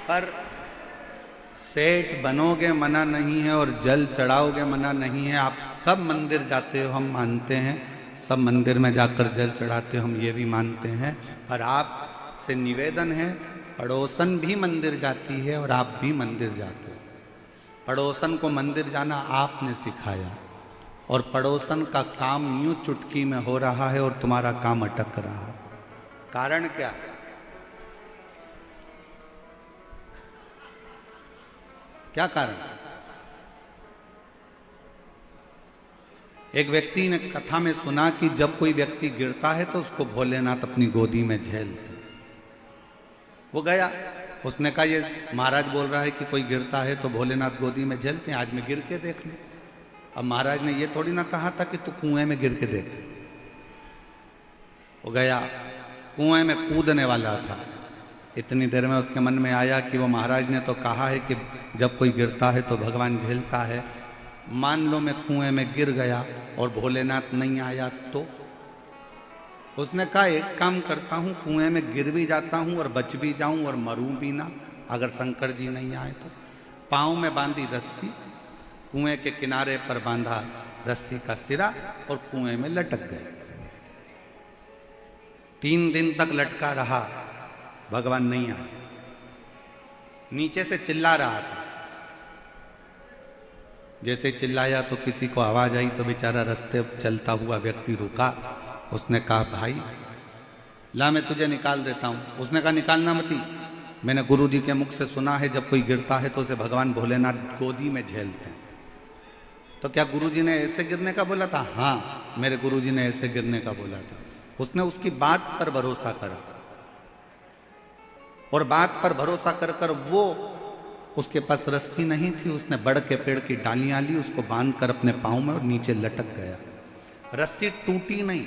पर सेठ बनोगे मना नहीं है और जल चढ़ाओगे मना नहीं है। आप सब मंदिर जाते हो, हम मानते हैं, सब मंदिर में जाकर जल चढ़ाते हो, हम ये भी मानते हैं। पर आपसे निवेदन है, पड़ोसन भी मंदिर जाती है और आप भी मंदिर जाते हो। पड़ोसन को मंदिर जाना आपने सिखाया और पड़ोसन का काम यूं चुटकी में हो रहा है और तुम्हारा काम अटक रहा है। कारण क्या? क्या कारण? एक व्यक्ति ने कथा में सुना कि जब कोई व्यक्ति गिरता है तो उसको भोलेनाथ अपनी गोदी में झेलते। वो गया, उसने कहा ये महाराज बोल रहा है कि कोई गिरता है तो भोलेनाथ गोदी में झेलते हैं, आज मैं गिर के देख लूं। अब महाराज ने ये थोड़ी ना कहा था कि तू कुएं में गिर के देख। वो गया, कुएं में कूदने वाला था। इतनी देर में उसके मन में आया कि वो महाराज ने तो कहा है कि जब कोई गिरता है तो भगवान झेलता है। मान लो मैं कुएं में गिर गया और भोलेनाथ नहीं आया तो? उसने कहा एक काम करता हूं, कुएं में गिर भी जाता हूं और बच भी जाऊं और मरूं भी ना, अगर शंकर जी नहीं आए तो। पांव में बांधी रस्सी, कुएं के किनारे पर बांधा रस्सी का सिरा और कुएं में लटक गए। 3 दिन तक लटका रहा, भगवान नहीं आए। नीचे से चिल्ला रहा था, जैसे चिल्लाया तो किसी को आवाज आई तो बेचारा रास्ते चलता हुआ व्यक्ति रुका। उसने कहा भाई ला मैं तुझे निकाल देता हूं। उसने कहा निकालना मत ही, मैंने गुरुजी के मुख से सुना है जब कोई गिरता है तो उसे भगवान भोलेनाथ गोदी में झेलते हैं। तो क्या गुरुजी ने ऐसे गिरने का बोला था? हाँ, मेरे गुरुजी ने ऐसे गिरने का बोला था। उसने उसकी बात पर भरोसा करा और बात पर भरोसा कर कर वो, उसके पास रस्सी नहीं थी, उसने बड़ के पेड़ की डालियां ली, उसको बांधकर अपने पांव में और नीचे लटक गया। रस्सी टूटी नहीं,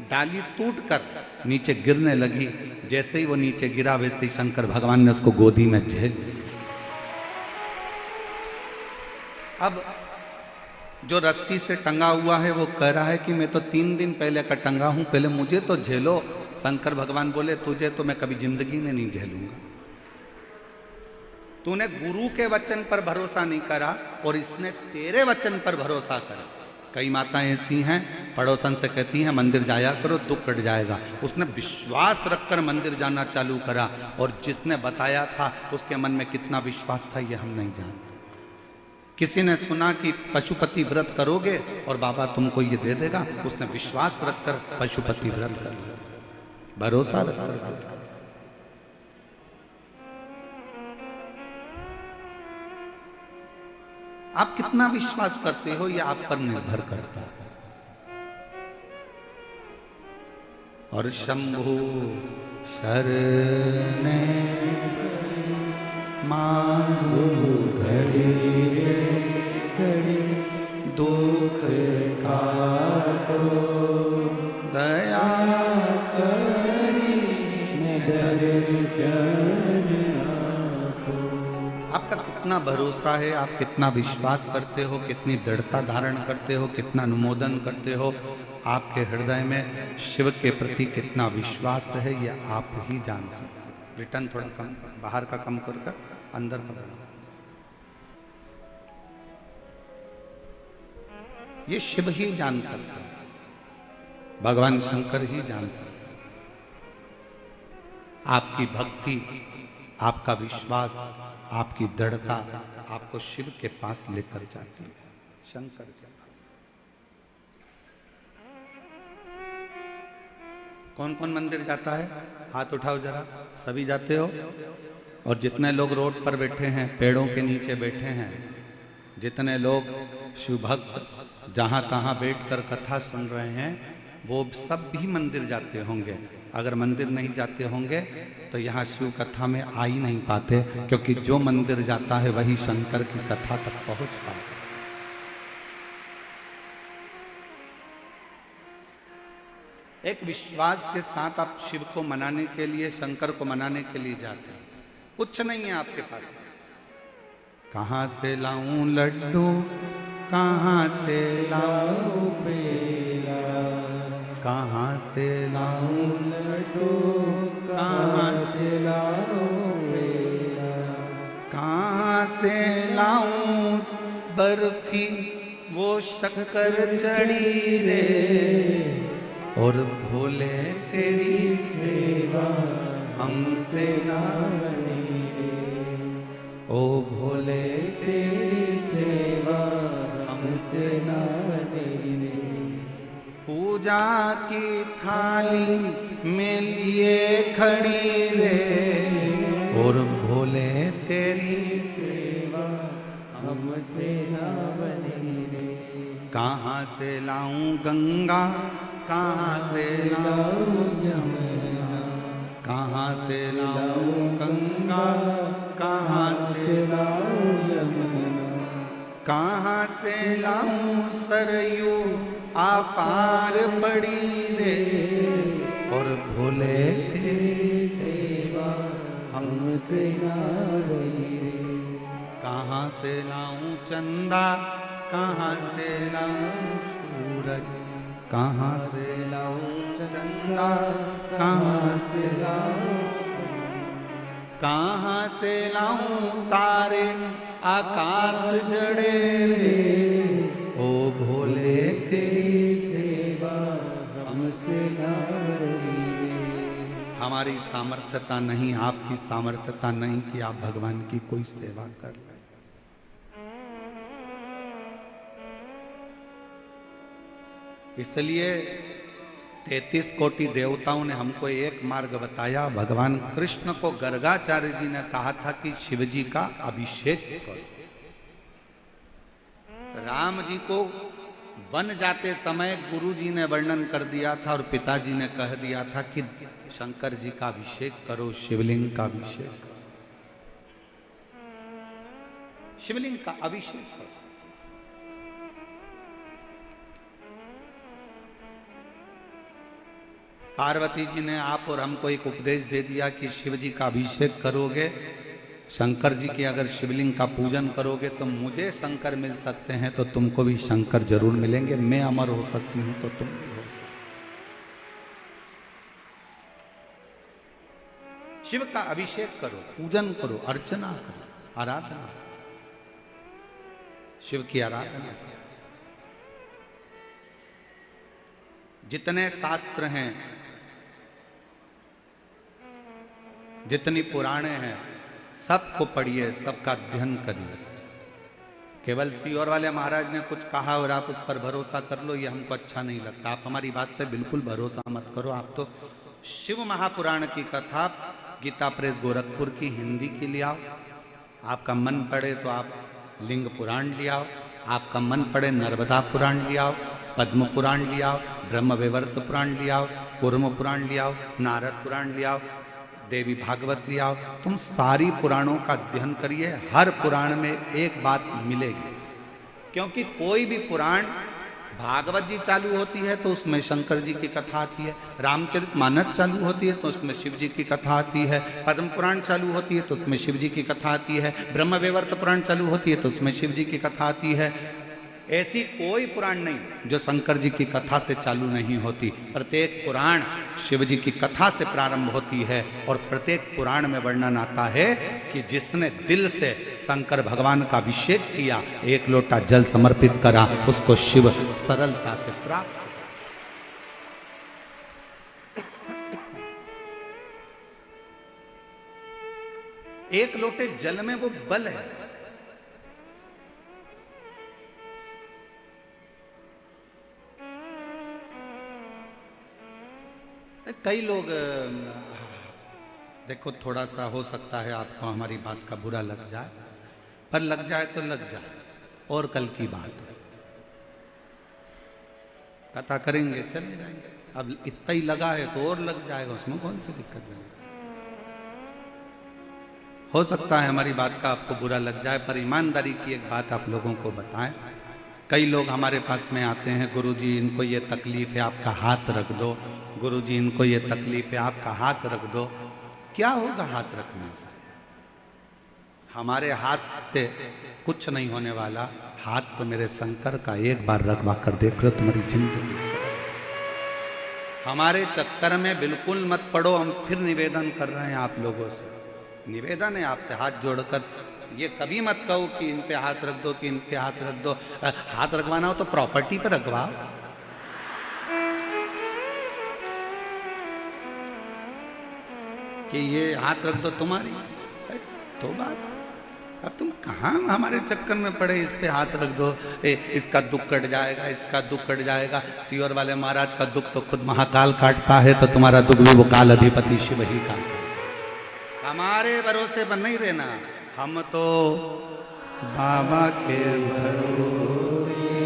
डाली टूट कर नीचे गिरने लगी। जैसे ही वो नीचे गिरा वैसे ही शंकर भगवान ने उसको गोदी में झेल। अब जो रस्सी से टंगा हुआ है वो कह रहा है कि मैं तो 3 दिन पहले का टंगा हूं, पहले मुझे तो झेलो। शंकर भगवान बोले तुझे तो मैं कभी जिंदगी में नहीं झेलूंगा। तूने गुरु के वचन पर भरोसा नहीं करा और इसने तेरे वचन पर भरोसा करा। कई माताएं ऐसी हैं, पड़ोसन से कहती हैं मंदिर जाया करो दुख कट जाएगा। उसने विश्वास रखकर मंदिर जाना चालू करा और जिसने बताया था उसके मन में कितना विश्वास था ये हम नहीं जानते। किसी ने सुना कि पशुपति व्रत करोगे और बाबा तुमको ये दे देगा, उसने विश्वास रखकर पशुपति व्रत कर लिया, भरोसा रखकर। आप कितना विश्वास करते हो ये आप पर निर्भर करता है। और शंभु शरणे मांगो घड़ी घड़ी दुख काटो दया करी आपका कितना भरोसा है, आप कितना विश्वास करते हो, कितनी दृढ़ता धारण करते हो, कितना अनुमोदन करते हो, आपके हृदय में शिव के प्रति कितना विश्वास है ये आप ही जान सकते हैं। रिटर्न थोड़ा कम, बाहर का कम कर अंदर का बढ़ाओ। ये शिव ही जान सकते हैं, भगवान शंकर ही जान सकते हैं। आपकी भक्ति, आपका विश्वास, आपकी दृढ़ता आपको शिव के पास लेकर जाती है, शंकर के पास। कौन कौन मंदिर जाता है? हाथ उठाओ जरा, सभी जाते हो? और जितने लोग रोड पर बैठे हैं, पेड़ों के नीचे बैठे हैं, जितने लोग शिव भक्त जहां तहां बैठकर कथा सुन रहे हैं, वो सब भी मंदिर जाते होंगे। अगर मंदिर नहीं जाते होंगे तो यहाँ शिव कथा में आ ही नहीं पाते, क्योंकि जो मंदिर जाता है वही शंकर की कथा तक पहुंच पाता। एक विश्वास के साथ आप शिव को मनाने के लिए, शंकर को मनाने के लिए जाते हैं। कुछ नहीं है आपके पास। कहां से लाऊं लड्डू, कहां से लाऊं पेड़ा, कहां से लाऊं लड्डू, कहां से लाऊं पेड़ा। बर्फी वो शक्कर चढ़ी रे, और भोले तेरी सेवा हमसे ना बनी रे, ओ भोले तेरी सेवा हमसे ना बनी रे। पूजा की थाली में लिए खड़ी रे, और भोले तेरी सेवा हमसे ना बनी रे। कहाँ से लाऊं गंगा, कहाँ से लाऊं यमुना, कहाँ से लाऊं गंगा, कहाँ से लाऊं यमुना, कहाँ से लाऊं सरयू अपार पड़ी रे, और भोले तेरी सेवा हमसे ना बनी रे। कहाँ से लाऊं चंदा, कहाँ से लाऊं सूरज, कहाँ से लाऊं चंदा, कहाँ से लाऊं, कहाँ से लाऊं तारे आकाश जड़े रे, ओ भोले तेरी सेवा हमसे ना बनी रे। हमारी सामर्थ्यता नहीं, आपकी सामर्थ्यता नहीं कि आप भगवान की कोई सेवा कर लें। इसलिए 33 कोटि देवताओं ने हमको एक मार्ग बताया। भगवान कृष्ण को गर्गाचार्य जी ने कहा था कि शिव जी का अभिषेक करो। राम जी को वन जाते समय गुरु जी ने वर्णन कर दिया था और पिताजी ने कह दिया था कि शंकर जी का अभिषेक करो, शिवलिंग का अभिषेक करो, शिवलिंग का अभिषेक करो। पार्वती जी ने आप और हमको एक उपदेश दे दिया कि शिव जी का अभिषेक करोगे, शंकर जी के अगर शिवलिंग का पूजन करोगे तो मुझे शंकर मिल सकते हैं, तो तुमको भी शंकर जरूर मिलेंगे। मैं अमर हो सकती हूं तो तुम भी हो सकते। शिव का अभिषेक करो, पूजन करो, अर्चना करो, आराधना, शिव की आराधना करो। जितने शास्त्र हैं, जितनी पुराणे हैं, सबको पढ़िए, सबका अध्ययन करिए। केवल सीहोर वाले महाराज ने कुछ कहा और आप उस पर भरोसा कर लो, ये हमको अच्छा नहीं लगता। आप हमारी बात पे बिल्कुल भरोसा मत करो। आप तो शिव महापुराण की कथा गीता प्रेस गोरखपुर की हिंदी की ले आओ। आपका मन पड़े तो आप लिंग पुराण ले आओ, आपका मन पड़े नर्मदा पुराण ले आओ, पद्म पुराण ले आओ, ब्रह्म वैवर्त पुराण ले आओ, कूर्म पुराण ले आओ, नारद पुराण ले आओ, देवी भागवत ले आओ। तुम सारी पुराणों का अध्ययन करिए, हर पुराण में एक बात मिलेगी। क्योंकि कोई भी पुराण, भागवत जी चालू होती है तो उसमें शंकर जी की कथा आती है, रामचरितमानस चालू होती है तो उसमें शिव जी की कथा आती है, पद्म पुराण चालू होती है तो उसमें शिव जी की कथा आती है, ब्रह्म वैवर्त पुराण चालू होती है तो उसमें शिव जी की कथा आती है। ऐसी कोई पुराण नहीं जो शंकर जी की कथा से चालू नहीं होती। प्रत्येक पुराण शिव जी की कथा से प्रारंभ होती है और प्रत्येक पुराण में वर्णन आता है कि जिसने दिल से शंकर भगवान का अभिषेक किया, एक लोटा जल समर्पित करा, उसको शिव सरलता से प्राप्त। एक लोटे जल में वो बल है। कई लोग, देखो थोड़ा सा हो सकता है आपको हमारी बात का बुरा लग जाए, पर लग जाए तो लग जाए, और कल की बात है, कथा करेंगे चले जाएंगे। अब इतना ही लगा है तो और लग जाएगा, उसमें कौन सी दिक्कत है। हो सकता है हमारी बात का आपको बुरा लग जाए, पर ईमानदारी की एक बात आप लोगों को बताएं। कई लोग हमारे पास में आते हैं, गुरुजी इनको ये तकलीफ है, आपका हाथ रख दो, गुरुजी इनको ये तकलीफ है, आपका हाथ रख दो। क्या होगा हाथ रखने से? हमारे हाथ से कुछ नहीं होने वाला। हाथ तो मेरे शंकर का, एक बार रखवा कर देख लो, तुम्हारी जिंदगी से। हमारे चक्कर में बिल्कुल मत पड़ो। हम फिर निवेदन कर रहे हैं आप लोगों से, निवेदन है आपसे हाथ जोड़कर, ये कभी मत कहो कि इन पे हाथ रख दो, कि इन पे हाथ रख दो। हाथ रखवाना हो तो प्रॉपर्टी पर रखवाओ। कि ये हाथ रख दो तुम्हारी तो बात। अब तुम कहाँ हमारे चक्कर में पड़े, इस पे हाथ रख दो, इसका दुख कट जाएगा, इसका दुख कट जाएगा। सीवर वाले महाराज का दुख तो खुद महाकाल काटता है, तो तुम्हारा दुख भी वो काल अधिपति शिव ही काटता। हमारे भरोसे पर नहीं रहना, हम तो बाबा के भरोसे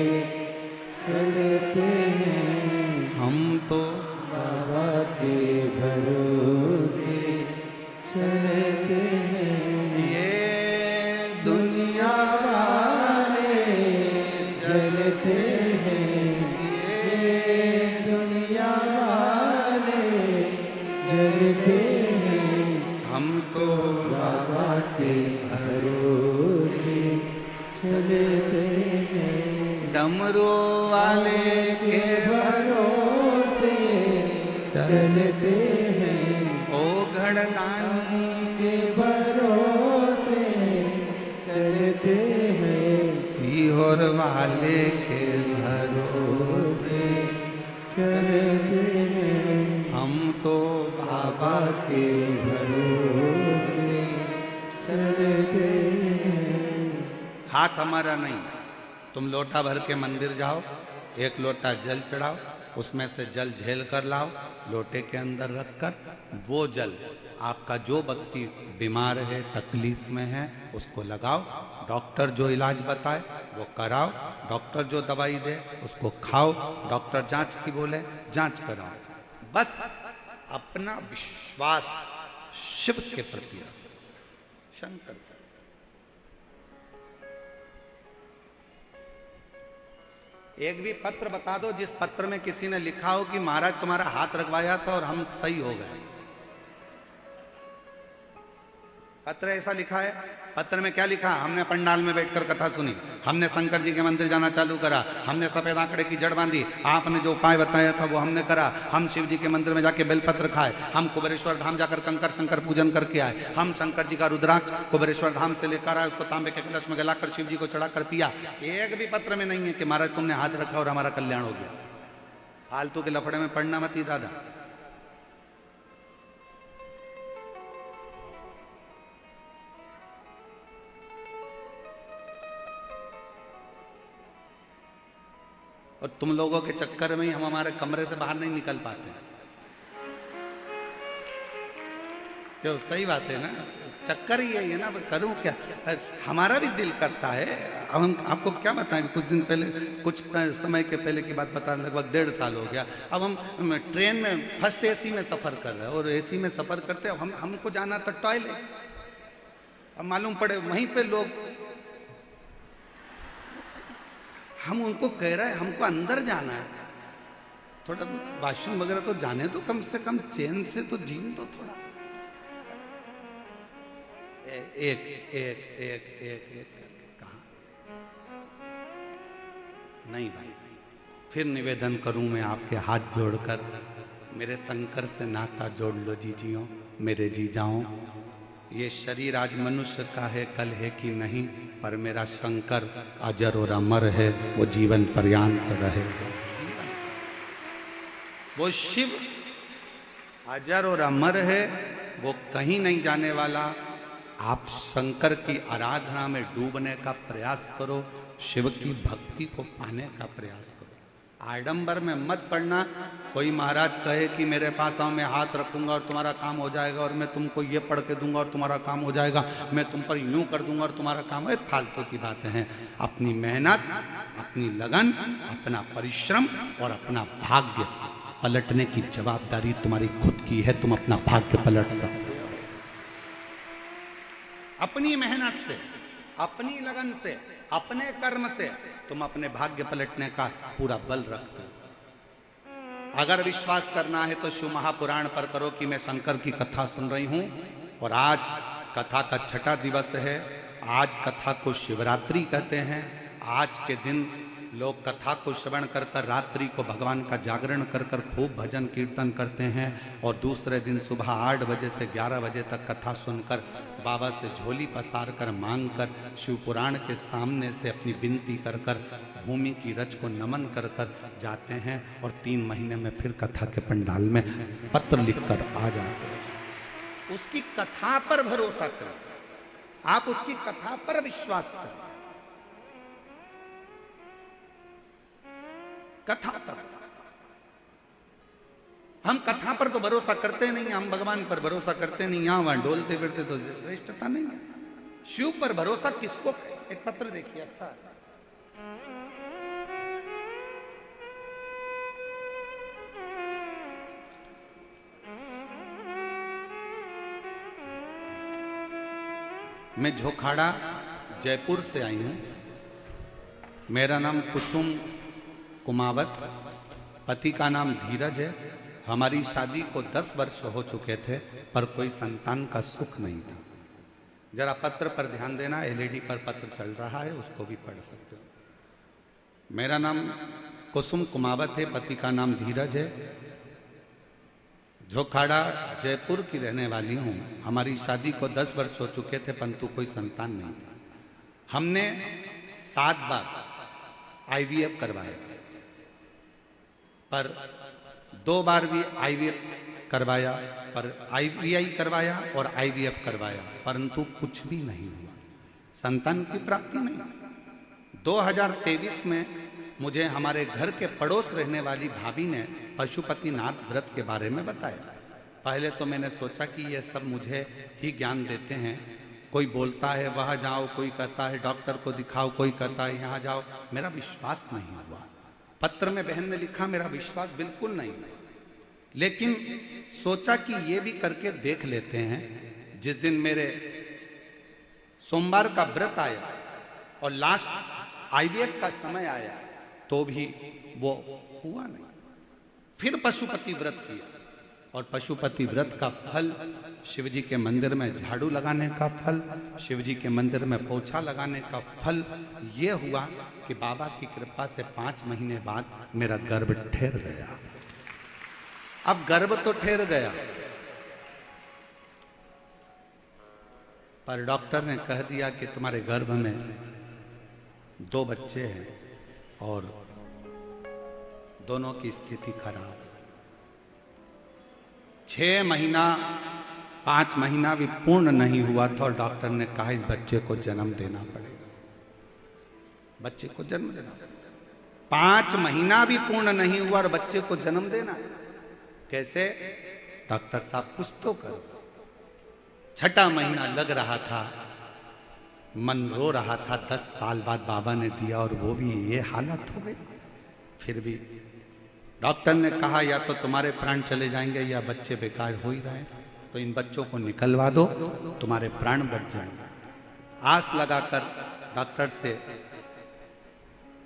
चलते हैं, हम तो बाबा के भरोसे चलते हैं। ये दुनिया वाले चलते हैं, ये दुनिया वाले चलते हैं, हम तो बाबा के भरोसे चलते हैं। डमरू वाले के भरोसे चलते हैं, ओ घड़दानी के भरोसे चलते हैं, सीहोर वाले के भरोसे चलते हैं, हम तो बाबा के भरोसे चलते हैं। हाथ हमारा नहीं, तुम लोटा भर के मंदिर जाओ, एक लोटा जल चढ़ाओ, उसमें से जल झेल कर लाओ, लोटे के अंदर रखकर वो जल आपका जो व्यक्ति बीमार है, तकलीफ में है, उसको लगाओ। डॉक्टर जो इलाज बताए वो कराओ, डॉक्टर जो दवाई दे उसको खाओ, डॉक्टर जांच की बोले जांच कराओ। बस अपना विश्वास शिव के प्रति रखो, शंकर। एक भी पत्र बता दो जिस पत्र में किसी ने लिखा हो कि महाराज तुम्हारा हाथ रखवाया था और हम सही हो गए। पत्र ऐसा लिखा है? पत्र में क्या लिखा? हमने पंडाल में बैठकर कथा सुनी, हमने शंकर जी के मंदिर जाना चालू करा, हमने सफेद आंकड़े की जड़ बांधी, आपने जो उपाय बताया था वो हमने करा, हम शिव जी के मंदिर में जाके बेलपत्र खाए, हम कुबेरेश्वर धाम जाकर कंकर शंकर पूजन करके आए, हम शंकर जी का रुद्राक्ष कुबेरेश्वर धाम से लेकर आए, उसको तांबे के कलश में गलाकर शिव जी को चढ़ाकर पिया। एक भी पत्र में नहीं है कि महाराज तुमने हाथ रखा और हमारा कल्याण हो गया। फालतू के लफड़े में पड़ना मत ही दादा। और तुम लोगों के चक्कर में ही हम हमारे कमरे से बाहर नहीं निकल पाते। तो सही बात है ना, चक्कर ही यही है ना। करूं क्या, हमारा भी दिल करता है। अब हम आपको क्या बताएं, कुछ दिन पहले, कुछ समय के पहले की बात बता, लगभग 1.5 साल हो गया। अब हम ट्रेन में फर्स्ट एसी में सफर कर रहे हैं और एसी में सफर करते हैं, हमको जाना था टॉयलेट। अब मालूम पड़े वहीं पे लोग, हम उनको कह रहे हैं हमको अंदर जाना है, थोड़ा वॉशरूम वगैरह तो जाने दो, कम से कम चैन से तो जीन दो थोड़ा। एक एक एक एक एक कहा नहीं भाई। फिर निवेदन करूं मैं आपके हाथ जोड़कर, मेरे शंकर से नाता जोड़ लो जीजियों, मेरे जी जाओ। ये शरीर आज मनुष्य का है, कल है कि नहीं, पर मेरा शंकर अजर और अमर है, वो जीवन पर्यंत रहे। वो शिव अजर और अमर है, वो कहीं नहीं जाने वाला। आप शंकर की आराधना में डूबने का प्रयास करो, शिव की भक्ति को पाने का प्रयास करो। आडंबर में मत पड़ना। कोई महाराज कहे कि मेरे पास आओ, मैं हाथ रखूंगा और तुम्हारा काम हो जाएगा, और मैं तुमको ये पढ़ के दूंगा और तुम्हारा काम हो जाएगा, मैं तुम पर यूं कर दूंगा और तुम्हारा काम है। फालतू की बातें हैं। अपनी मेहनत, अपनी लगन, अपना परिश्रम और अपना भाग्य पलटने की जवाबदारी तुम्हारी खुद की है। तुम अपना भाग्य पलट सकते हो अपनी मेहनत से, अपनी लगन से, अपने कर्म से। तुम अपने भाग्य पलटने का पूरा बल रखते हो। अगर विश्वास करना है तो शिव महापुराण पर करो कि मैं शंकर की कथा सुन रही हूं, और आज कथा का 6ठा दिवस है। आज कथा को शिवरात्रि कहते हैं। आज के दिन लोग कथा को श्रवण कर कर रात्रि को भगवान का जागरण कर कर खूब भजन कीर्तन करते हैं और दूसरे दिन सुबह 8 बजे से 11 बजे तक कथा सुनकर बाबा से झोली पसार कर मांग कर शिव पुराण के सामने से अपनी विनती कर कर भूमि की रज को नमन कर कर जाते हैं और 3 महीने में फिर कथा के पंडाल में पत्र लिखकर आ जाते हैं। उसकी कथा पर भरोसा करें, आप उसकी कथा पर विश्वास करें, कथा पर। हम कथा पर तो भरोसा करते नहीं, हम भगवान पर भरोसा करते नहीं, यहां वहां डोलते फिरते तो श्रेष्ठता नहीं है। शिव पर भरोसा किसको? एक पत्र देखिए, अच्छा है। मैं झोखाड़ा जयपुर से आई हूं। मेरा नाम कुसुम कुमावत, पति का नाम धीरज है। हमारी शादी को 10 वर्ष हो चुके थे पर कोई संतान का सुख नहीं था। जरा पत्र पर ध्यान देना, एलईडी पर पत्र चल रहा है, उसको भी पढ़ सकते हो। मेरा नाम कुसुम कुमावत है, पति का नाम धीरज है। झोखाड़ा जयपुर की रहने वाली हूँ। हमारी शादी को 10 वर्ष हो चुके थे परंतु कोई संतान नहीं था। हमने 7 बार आईवीएफ करवाया पर 2 बार भी आईवीएफ करवाया पर आईवीआई करवाया और आईवीएफ करवाया परंतु कुछ भी नहीं हुआ, संतान की प्राप्ति नहीं। 2023 में मुझे हमारे घर के पड़ोस रहने वाली भाभी ने पशुपतिनाथ व्रत के बारे में बताया। पहले तो मैंने सोचा कि ये सब मुझे ही ज्ञान देते हैं, कोई बोलता है वहाँ जाओ, कोई कहता है डॉक्टर को दिखाओ, कोई कहता है यहाँ जाओ। मेरा विश्वास नहीं हुआ। पत्र में बहन ने लिखा, मेरा विश्वास बिल्कुल नहीं। लेकिन सोचा कि ये भी करके देख लेते हैं। जिस दिन मेरे सोमवार का व्रत आया और लास्ट आईवीएफ का समय आया तो भी वो हुआ नहीं। फिर पशुपति व्रत किया और पशुपति व्रत का फल, शिवजी के मंदिर में झाड़ू लगाने का फल, शिवजी के मंदिर में पोछा लगाने का फल ये हुआ कि बाबा की कृपा से 5 महीने बाद मेरा गर्भ ठहर गया। अब गर्भ तो ठहर गया पर डॉक्टर ने कह दिया कि तुम्हारे गर्भ में 2 बच्चे हैं और दोनों की स्थिति खराब। 6 महीना 5 महीना भी पूर्ण नहीं हुआ था और डॉक्टर ने कहा इस बच्चे को जन्म देना पड़ेगा, बच्चे को जन्म देना पड़ेगा। 5 महीना भी पूर्ण नहीं हुआ और बच्चे को जन्म देना है। कैसे? डॉक्टर साहब कुछ तो करो। 6ठा महीना लग रहा था, मन रो रहा था। 10 साल बाद बाबा ने दिया और वो भी ये हालत हो गई। फिर भी डॉक्टर ने कहा या तो तुम्हारे प्राण चले जाएंगे या बच्चे बेकार हो ही रहे, तो इन बच्चों को निकलवा दो, तुम्हारे प्राण बच जाएंगे। आस लगाकर डॉक्टर से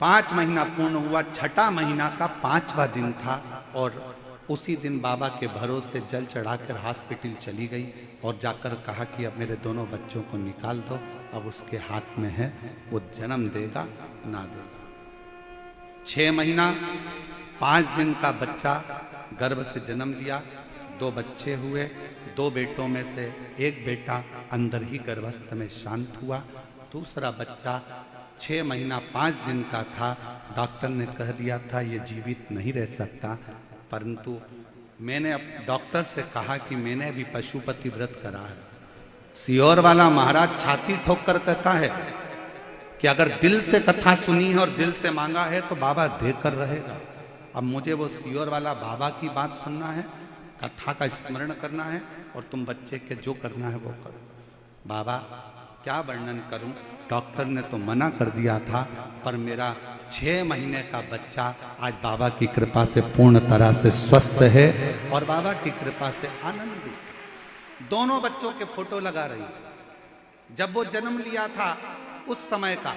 5 महीना पूर्ण हुआ। 6ठा महीना का 5वां दिन था और उसी दिन बाबा के भरोसे जल चढ़ाकर हॉस्पिटल चली गई और जाकर कहा कि अब मेरे दोनों बच्चों को निकाल दो, अब उसके हाथ में है, वो जन्म देगा ना देगा। 6 महीना 5 दिन का बच्चा गर्भ से जन्म लिया। 2 बच्चे हुए। 2 बेटों में से एक बेटा अंदर ही गर्भस्थ में शांत हुआ। दूसरा बच्चा 6 महीना 5 दिन का था। डॉक्टर ने कह दिया था ये जीवित नहीं रह सकता, परंतु मैंने डॉक्टर से कहा कि मैंने भी पशुपति व्रत करा है। सियोर वाला महाराज छाती ठोक कर कहता है कि अगर दिल से कथा सुनी है और दिल से मांगा है तो बाबा देकर रहेगा। अब मुझे वो सियोर वाला बाबा की बात सुनना है, कथा का स्मरण करना है और तुम बच्चे के जो करना है वो करो। बाबा क्या वर्णन करूं, डॉक्टर ने तो मना कर दिया था पर मेरा 6 महीने का बच्चा आज बाबा की कृपा से पूर्ण तरह से स्वस्थ है और बाबा की कृपा से आनंदित। दोनों बच्चों के फोटो लगा रही। जब वो जन्म लिया था उस समय का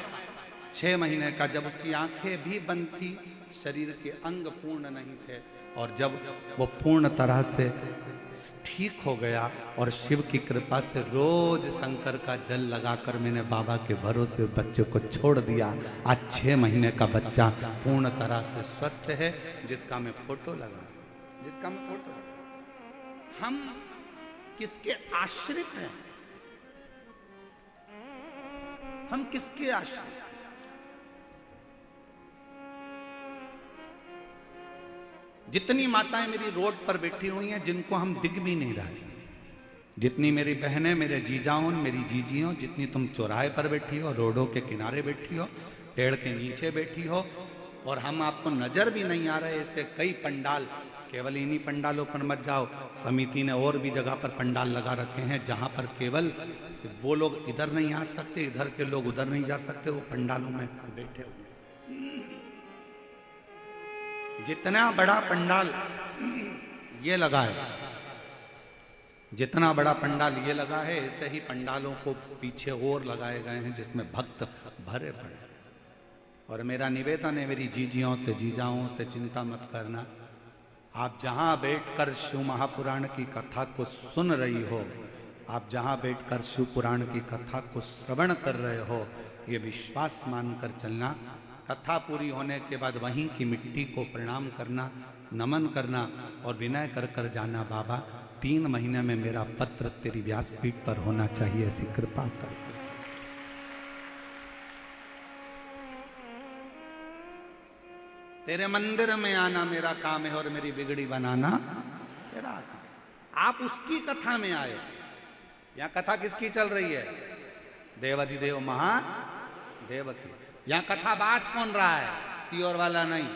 6 महीने का, जब उसकी आंखें भी बंद थी, शरीर के अंग पूर्ण नहीं थे, और जब वो पूर्ण तरह से ठीक हो गया और शिव की कृपा से रोज शंकर का जल लगाकर मैंने बाबा के भरोसे बच्चे को छोड़ दिया। आज 6 महीने का बच्चा पूर्ण तरह से स्वस्थ है, जिसका मैं फोटो लगा, हम किसके आश्रित हैं? हम किसके आश्रित? जितनी माताएं मेरी रोड पर बैठी हुई हैं, जिनको हम दिख भी नहीं रहे, जितनी मेरी बहनें, मेरे जीजाओं, मेरी जीजियों, जितनी तुम चौराहे पर बैठी हो, रोडों के किनारे बैठी हो, पेड़ के नीचे बैठी हो, और हम आपको नजर भी नहीं आ रहे। ऐसे कई पंडाल, केवल इन्हीं पंडालों पर मत जाओ, समिति ने और भी जगह पर पंडाल लगा रखे हैं जहां पर केवल वो लोग इधर नहीं आ सकते, इधर के लोग उधर नहीं जा सकते, वो पंडालों में बैठे हुए। जितना बड़ा पंडाल ये लगा है, जितना बड़ा पंडाल ये लगा है, ऐसे ही पंडालों को पीछे और लगाए गए हैं जिसमें भक्त भरे पड़े। और मेरा निवेदन है मेरी जीजियों से, जीजाओं से, चिंता मत करना। आप जहां बैठकर शिव महापुराण की कथा को सुन रही हो, आप जहां बैठकर शिव पुराण की कथा को श्रवण कर रहे हो, ये विश्वास मानकर चलना। कथा पूरी होने के बाद वहीं की मिट्टी को प्रणाम करना, नमन करना और विनय कर कर जाना, बाबा 3 महीने में मेरा पत्र तेरी व्यासपीठ पर होना चाहिए, ऐसी कृपा कर। तेरे मंदिर में आना मेरा काम है और मेरी बिगड़ी बनाना तेरा काम। आप उसकी कथा में आए। यहां कथा किसकी चल रही है? देवाधिदेव महादेव की। यहां कथा बाज कौन रहा है? सियोर वाला नहीं,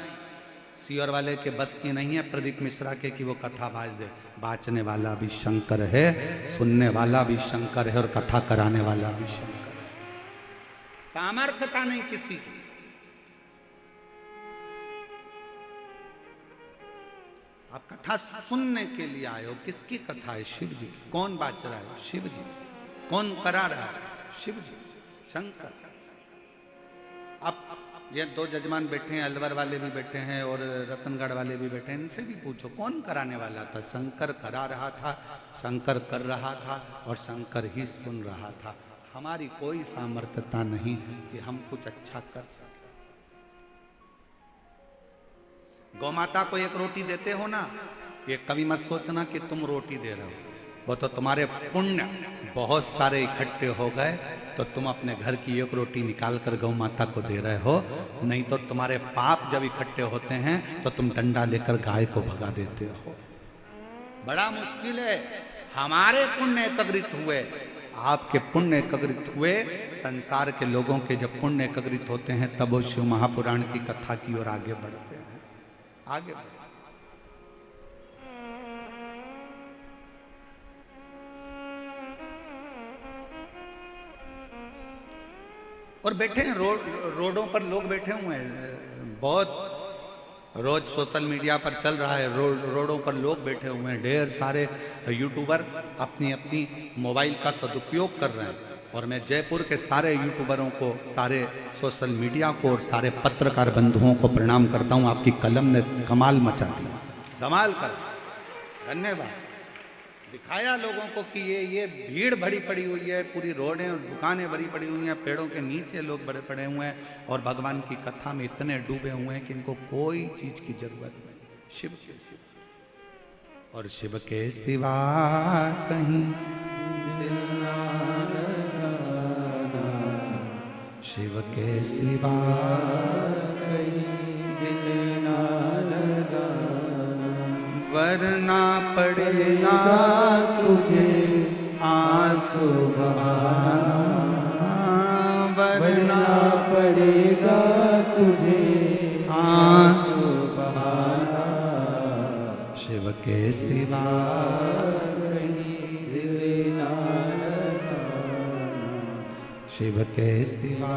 सियोर वाले के बस की नहीं है प्रदीप मिश्रा के कि वो कथा बाज दे। बाचने वाला भी शंकर है, सुनने वाला भी शंकर है और कथा कराने वाला भी शंकर है। सामर्थ्यता नहीं किसी की। आप कथा सुनने के लिए आए हो। किसकी कथा है? शिव जी। कौन बाच रहा है? शिव जी। कौन करा रहा है? शिव जी, शंकर। अब ये 2 जजमान बैठे हैं, अलवर वाले भी बैठे हैं और रतनगढ़ वाले भी बैठे हैं, इनसे भी पूछो कौन कराने वाला था? शंकर करा रहा था, शंकर कर रहा था और शंकर ही सुन रहा था। हमारी कोई सामर्थ्यता नहीं कि हम कुछ अच्छा कर सकें। गौ माता को एक रोटी देते हो ना, ये कभी मत सोचना कि तुम रोटी दे रहे हो, वो तो तुम्हारे पुण्य बहुत सारे इकट्ठे हो गए तो तुम अपने घर की एक रोटी निकाल कर गौ माता को दे रहे हो। नहीं तो तुम्हारे पाप जब इकट्ठे होते हैं तो तुम डंडा लेकर गाय को भगा देते हो। बड़ा मुश्किल है। हमारे पुण्य एकत्रित हुए, आपके पुण्य एकत्रित हुए, संसार के लोगों के जब पुण्य एकत्रित होते हैं तब वो शिव महापुराण की कथा की ओर आगे बढ़ते हैं, आगे बढ़ते। और बैठे हैं रोडों पर लोग बैठे हुए हैं, बहुत रोज सोशल मीडिया पर चल रहा है, रोडों पर लोग बैठे हुए हैं। ढेर सारे यूट्यूबर अपनी अपनी मोबाइल का सदुपयोग कर रहे हैं। और मैं जयपुर के सारे यूट्यूबरों को, सारे सोशल मीडिया को और सारे पत्रकार बंधुओं को प्रणाम करता हूं। आपकी कलम ने कमाल मचा दिया, धमाल कर, धन्यवाद। दिखाया लोगों को कि ये भीड़ भरी पड़ी हुई है, पूरी रोडें और दुकानें भरी पड़ी हुई हैं, पेड़ों के नीचे लोग बड़े पड़े हुए हैं और भगवान की कथा में इतने डूबे हुए हैं कि इनको कोई चीज की जरूरत नहीं। शिव के सिवा, और शिव के सिवा कहीं दिल ना लगाना, शिव के सिवा कहीं दिल ना लगाना, वरना पड़ेगा तुझे आंसू बहाना, वरना पड़ेगा तुझे आंसू बहाना, शिव के सिवा कहीं दिल ना लगाना, शिव के सिवा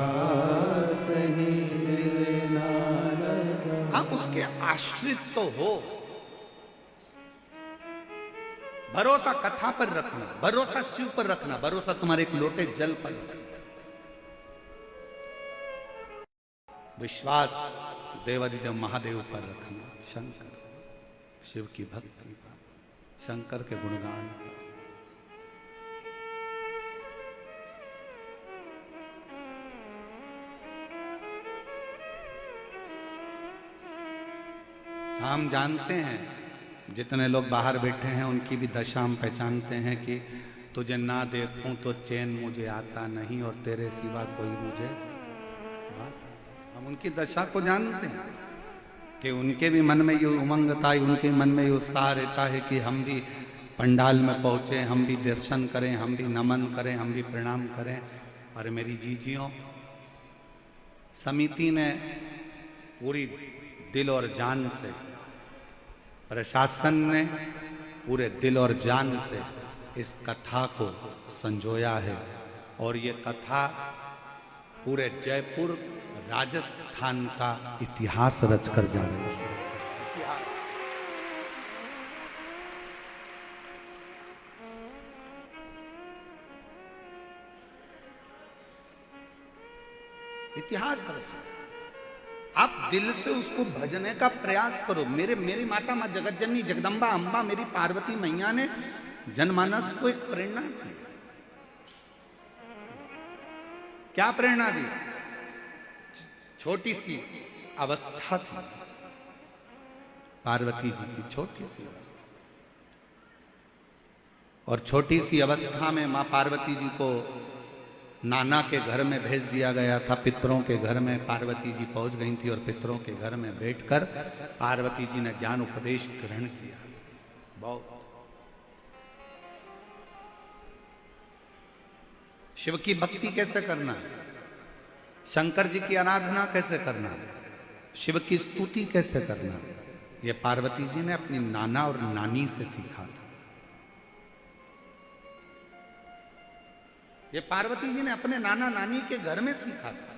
कहीं दिल ना लगाना। आप उसके आश्रित तो हो। भरोसा कथा पर रखना, भरोसा शिव पर रखना, भरोसा तुम्हारे एक लोटे जल पर रखना। विश्वास देवादिदेव महादेव पर रखना, शंकर, शिव की भक्ति पर, शंकर के गुणगान पर। हम जानते हैं, जितने लोग बाहर बैठे हैं उनकी भी दशा हम पहचानते हैं कि तुझे ना देखूं तो चैन मुझे आता नहीं और तेरे सिवा कोई मुझे। हम उनकी दशा को जानते हैं कि उनके भी मन में ये उमंग था, उनके मन में ये उत्साह रहता है कि हम भी पंडाल में पहुंचे, हम भी दर्शन करें, हम भी नमन करें, हम भी प्रणाम करें। और मेरी जीजियों, समिति ने पूरी दिल और जान से, प्रशासन ने पूरे दिल और जान से इस कथा को संजोया है और ये कथा पूरे जयपुर राजस्थान का इतिहास रचकर जा रही है। इतिहास रचा। आप दिल से उसको भजने का प्रयास करो। मेरी माता मां जगतजननी जगदम्बा अम्बा मेरी पार्वती मैया ने जनमानस को एक प्रेरणा दी। क्या प्रेरणा दी? छोटी सी अवस्था थी पार्वती जी की, छोटी सी अवस्था, और छोटी सी अवस्था में मां पार्वती जी को नाना के घर में भेज दिया गया था। पितरों के घर में पार्वती जी पहुंच गई थी और पितरों के घर में बैठकर पार्वती जी ने ज्ञान उपदेश ग्रहण किया। बहुत शिव की भक्ति कैसे करना है, शंकर जी की आराधना कैसे करना है, शिव की स्तुति कैसे करना है, ये पार्वती जी ने अपनी नाना और नानी से सीखा था। ये पार्वती जी ने अपने नाना नानी के घर में सीखा था,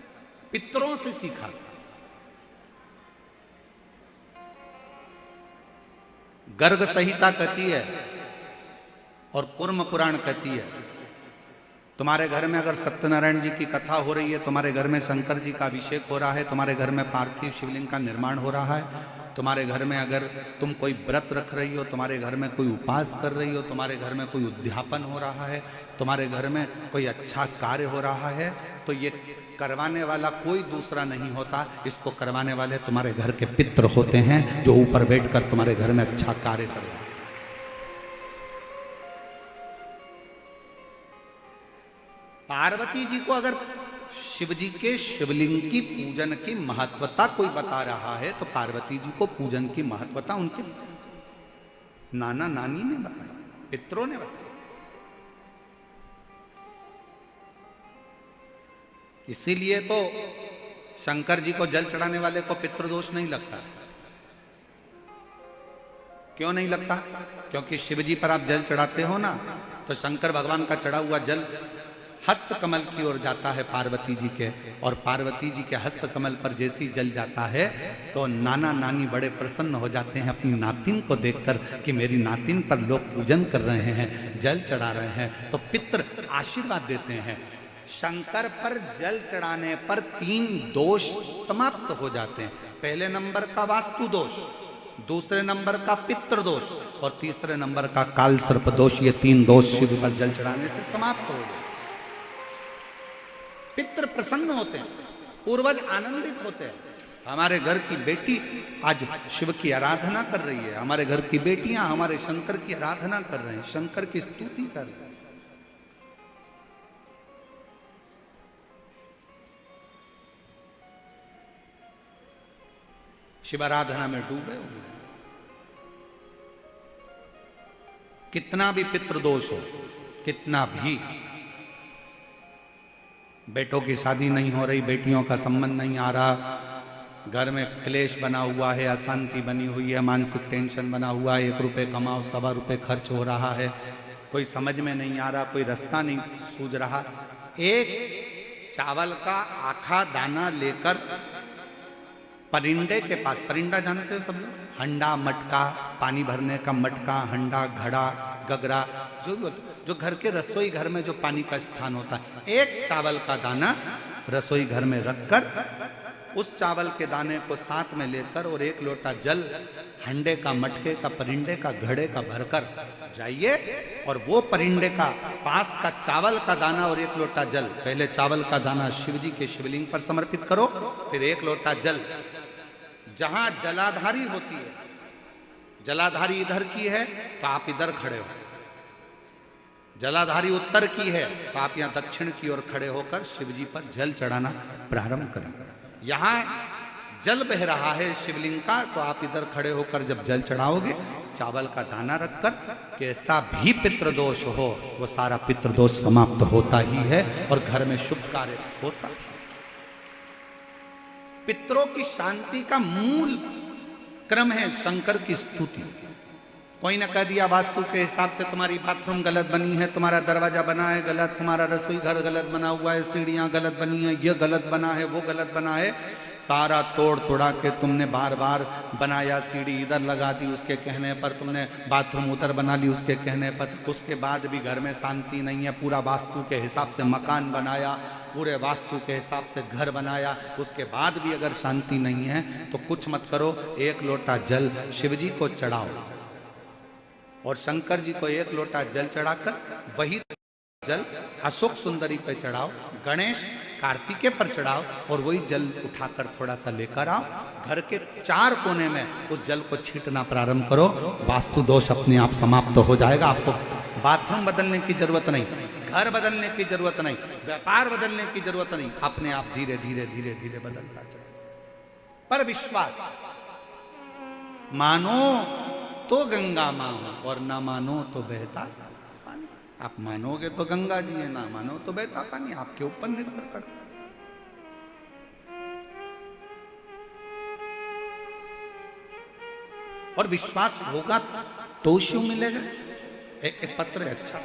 पितरों से सीखा था। गर्ग संहिता कहती है और कूर्म पुराण कहती है, तुम्हारे घर में अगर सत्यनारायण जी की कथा हो रही है, तुम्हारे घर में शंकर जी का अभिषेक हो रहा है, तुम्हारे घर में पार्थिव शिवलिंग का निर्माण हो रहा है, तुम्हारे घर में अगर तुम कोई व्रत रख रही हो, तुम्हारे घर में कोई उपास कर रही हो, तुम्हारे घर में कोई उद्यापन हो रहा है, तुम्हारे घर में कोई अच्छा कार्य हो रहा है, तो ये करवाने वाला कोई दूसरा नहीं होता, इसको करवाने वाले तुम्हारे घर के पितृ होते हैं, जो ऊपर बैठकर तुम्हारे घर में अच्छा कार्य कर रहे हैं। पार्वती जी को अगर शिव जी के शिवलिंग की पूजन की महत्वता कोई बता रहा है, तो पार्वती जी को पूजन की महत्वता उनके नाना नानी ने बताई, पितरों ने बताई। इसीलिए तो शंकर जी को जल चढ़ाने वाले को पितृदोष नहीं लगता। क्यों नहीं लगता? क्योंकि शिव जी पर आप जल चढ़ाते हो ना, तो शंकर भगवान का चढ़ा हुआ जल हस्त कमल की ओर जाता है पार्वती जी के, और पार्वती जी के हस्त कमल पर जैसी जल जाता है तो नाना नानी बड़े प्रसन्न हो जाते हैं अपनी नातिन को देखकर कि मेरी नातिन पर लोग पूजन कर रहे हैं, जल चढ़ा रहे हैं, तो पितृ आशीर्वाद देते हैं। शंकर पर जल चढ़ाने पर 3 दोष समाप्त हो जाते हैं। पहले नंबर का वास्तु दोष, दूसरे नंबर का पितृ दोष और तीसरे नंबर का काल सर्प दोष। ये 3 दोष शिव पर जल चढ़ाने से समाप्त हो गए। पितृ प्रसन्न होते हैं, पूर्वज आनंदित होते हैं। हमारे घर की बेटी आज शिव की आराधना कर रही है, हमारे घर की बेटियां हमारे शंकर की आराधना कर रहे हैं, शंकर की स्तुति कर रहे हैं। शिव आराधना में डूबे हुए, कितना भी पितृदोष हो, कितना भी, बेटों की शादी नहीं हो रही, बेटियों का संबंध नहीं आ रहा, घर में क्लेश बना हुआ है, अशांति बनी हुई है, मानसिक टेंशन बना हुआ है, 1 रुपये कमाओ 1.25 रुपये खर्च हो रहा है, कोई समझ में नहीं आ रहा, कोई रास्ता नहीं सूझ रहा, एक चावल का आखा दाना लेकर परिंदे के पास, परिंदा जानते हो सब लोग, हंडा मटका, पानी भरने का मटका, हंडा घड़ा गगरा, जो घर के रसोई घर में जो पानी का स्थान होता है, एक चावल का दाना रसोई घर में रखकर उस चावल के दाने को साथ में लेकर और एक लोटा जल हंडे का, मटके का, परिंडे का, घड़े का भरकर जाइए और वो परिंडे का पास का चावल का दाना और एक लोटा जल, पहले चावल का दाना शिव जी के शिवलिंग पर समर्पित करो, फिर एक लोटा जल जहां जलाधारी होती है, जलाधारी इधर की है तो आप इधर खड़े हो, जलाधारी उत्तर की है तो आप यहां दक्षिण की ओर खड़े होकर शिव जी पर जल चढ़ाना प्रारंभ करें। यहां जल बह रहा है शिवलिंग का, तो आप इधर खड़े होकर जब जल चढ़ाओगे, चावल का दाना रखकर, कैसा भी पितृदोष हो वो सारा पितृदोष समाप्त होता ही है और घर में शुभ कार्य होता है। पितरों की शांति का मूल क्रम है शंकर की स्तुति। कोई ना कह दिया वास्तु के हिसाब से तुम्हारी बाथरूम गलत बनी है, तुम्हारा दरवाजा बना है गलत, तुम्हारा रसोई घर गलत बना हुआ है, सीढ़ियां गलत बनी है, ये गलत बना है, वो गलत बना है, सारा तोड़ तोड़ा के तुमने बार बार बनाया, सीढ़ी इधर लगा दी उसके कहने पर, तुमने बाथरूम उधर बना ली उसके कहने पर, उसके बाद भी घर में शांति नहीं है, पूरा वास्तु के हिसाब से मकान बनाया, पूरे वास्तु के हिसाब से घर बनाया, उसके बाद भी अगर शांति नहीं है तो कुछ मत करो, एक लोटा जल शिव जी को चढ़ाओ और शंकर जी को एक लोटा जल चढ़ाकर वही जल अशोक सुंदरी पे चढ़ाओ, गणेश कार्तिकेय पर चढ़ाओ और वही जल उठाकर थोड़ा सा लेकर आओ, घर के चार कोने में उस जल को छींटना प्रारंभ करो, वास्तु दोष अपने आप समाप्त हो जाएगा। आपको बाथरूम बदलने की जरूरत नहीं, घर बदलने की जरूरत नहीं, व्यापार बदलने की जरूरत नहीं, अपने आप धीरे धीरे धीरे धीरे बदलता चले। पर विश्वास, मानो तो गंगा मां और ना मानो तो बहता पानी। आप मानोगे तो गंगा जी है, ना मानो तो बहता पानी, आपके ऊपर निर्भर करता। और विश्वास होगा तो शिव मिलेगा। एक पत्र है अच्छा,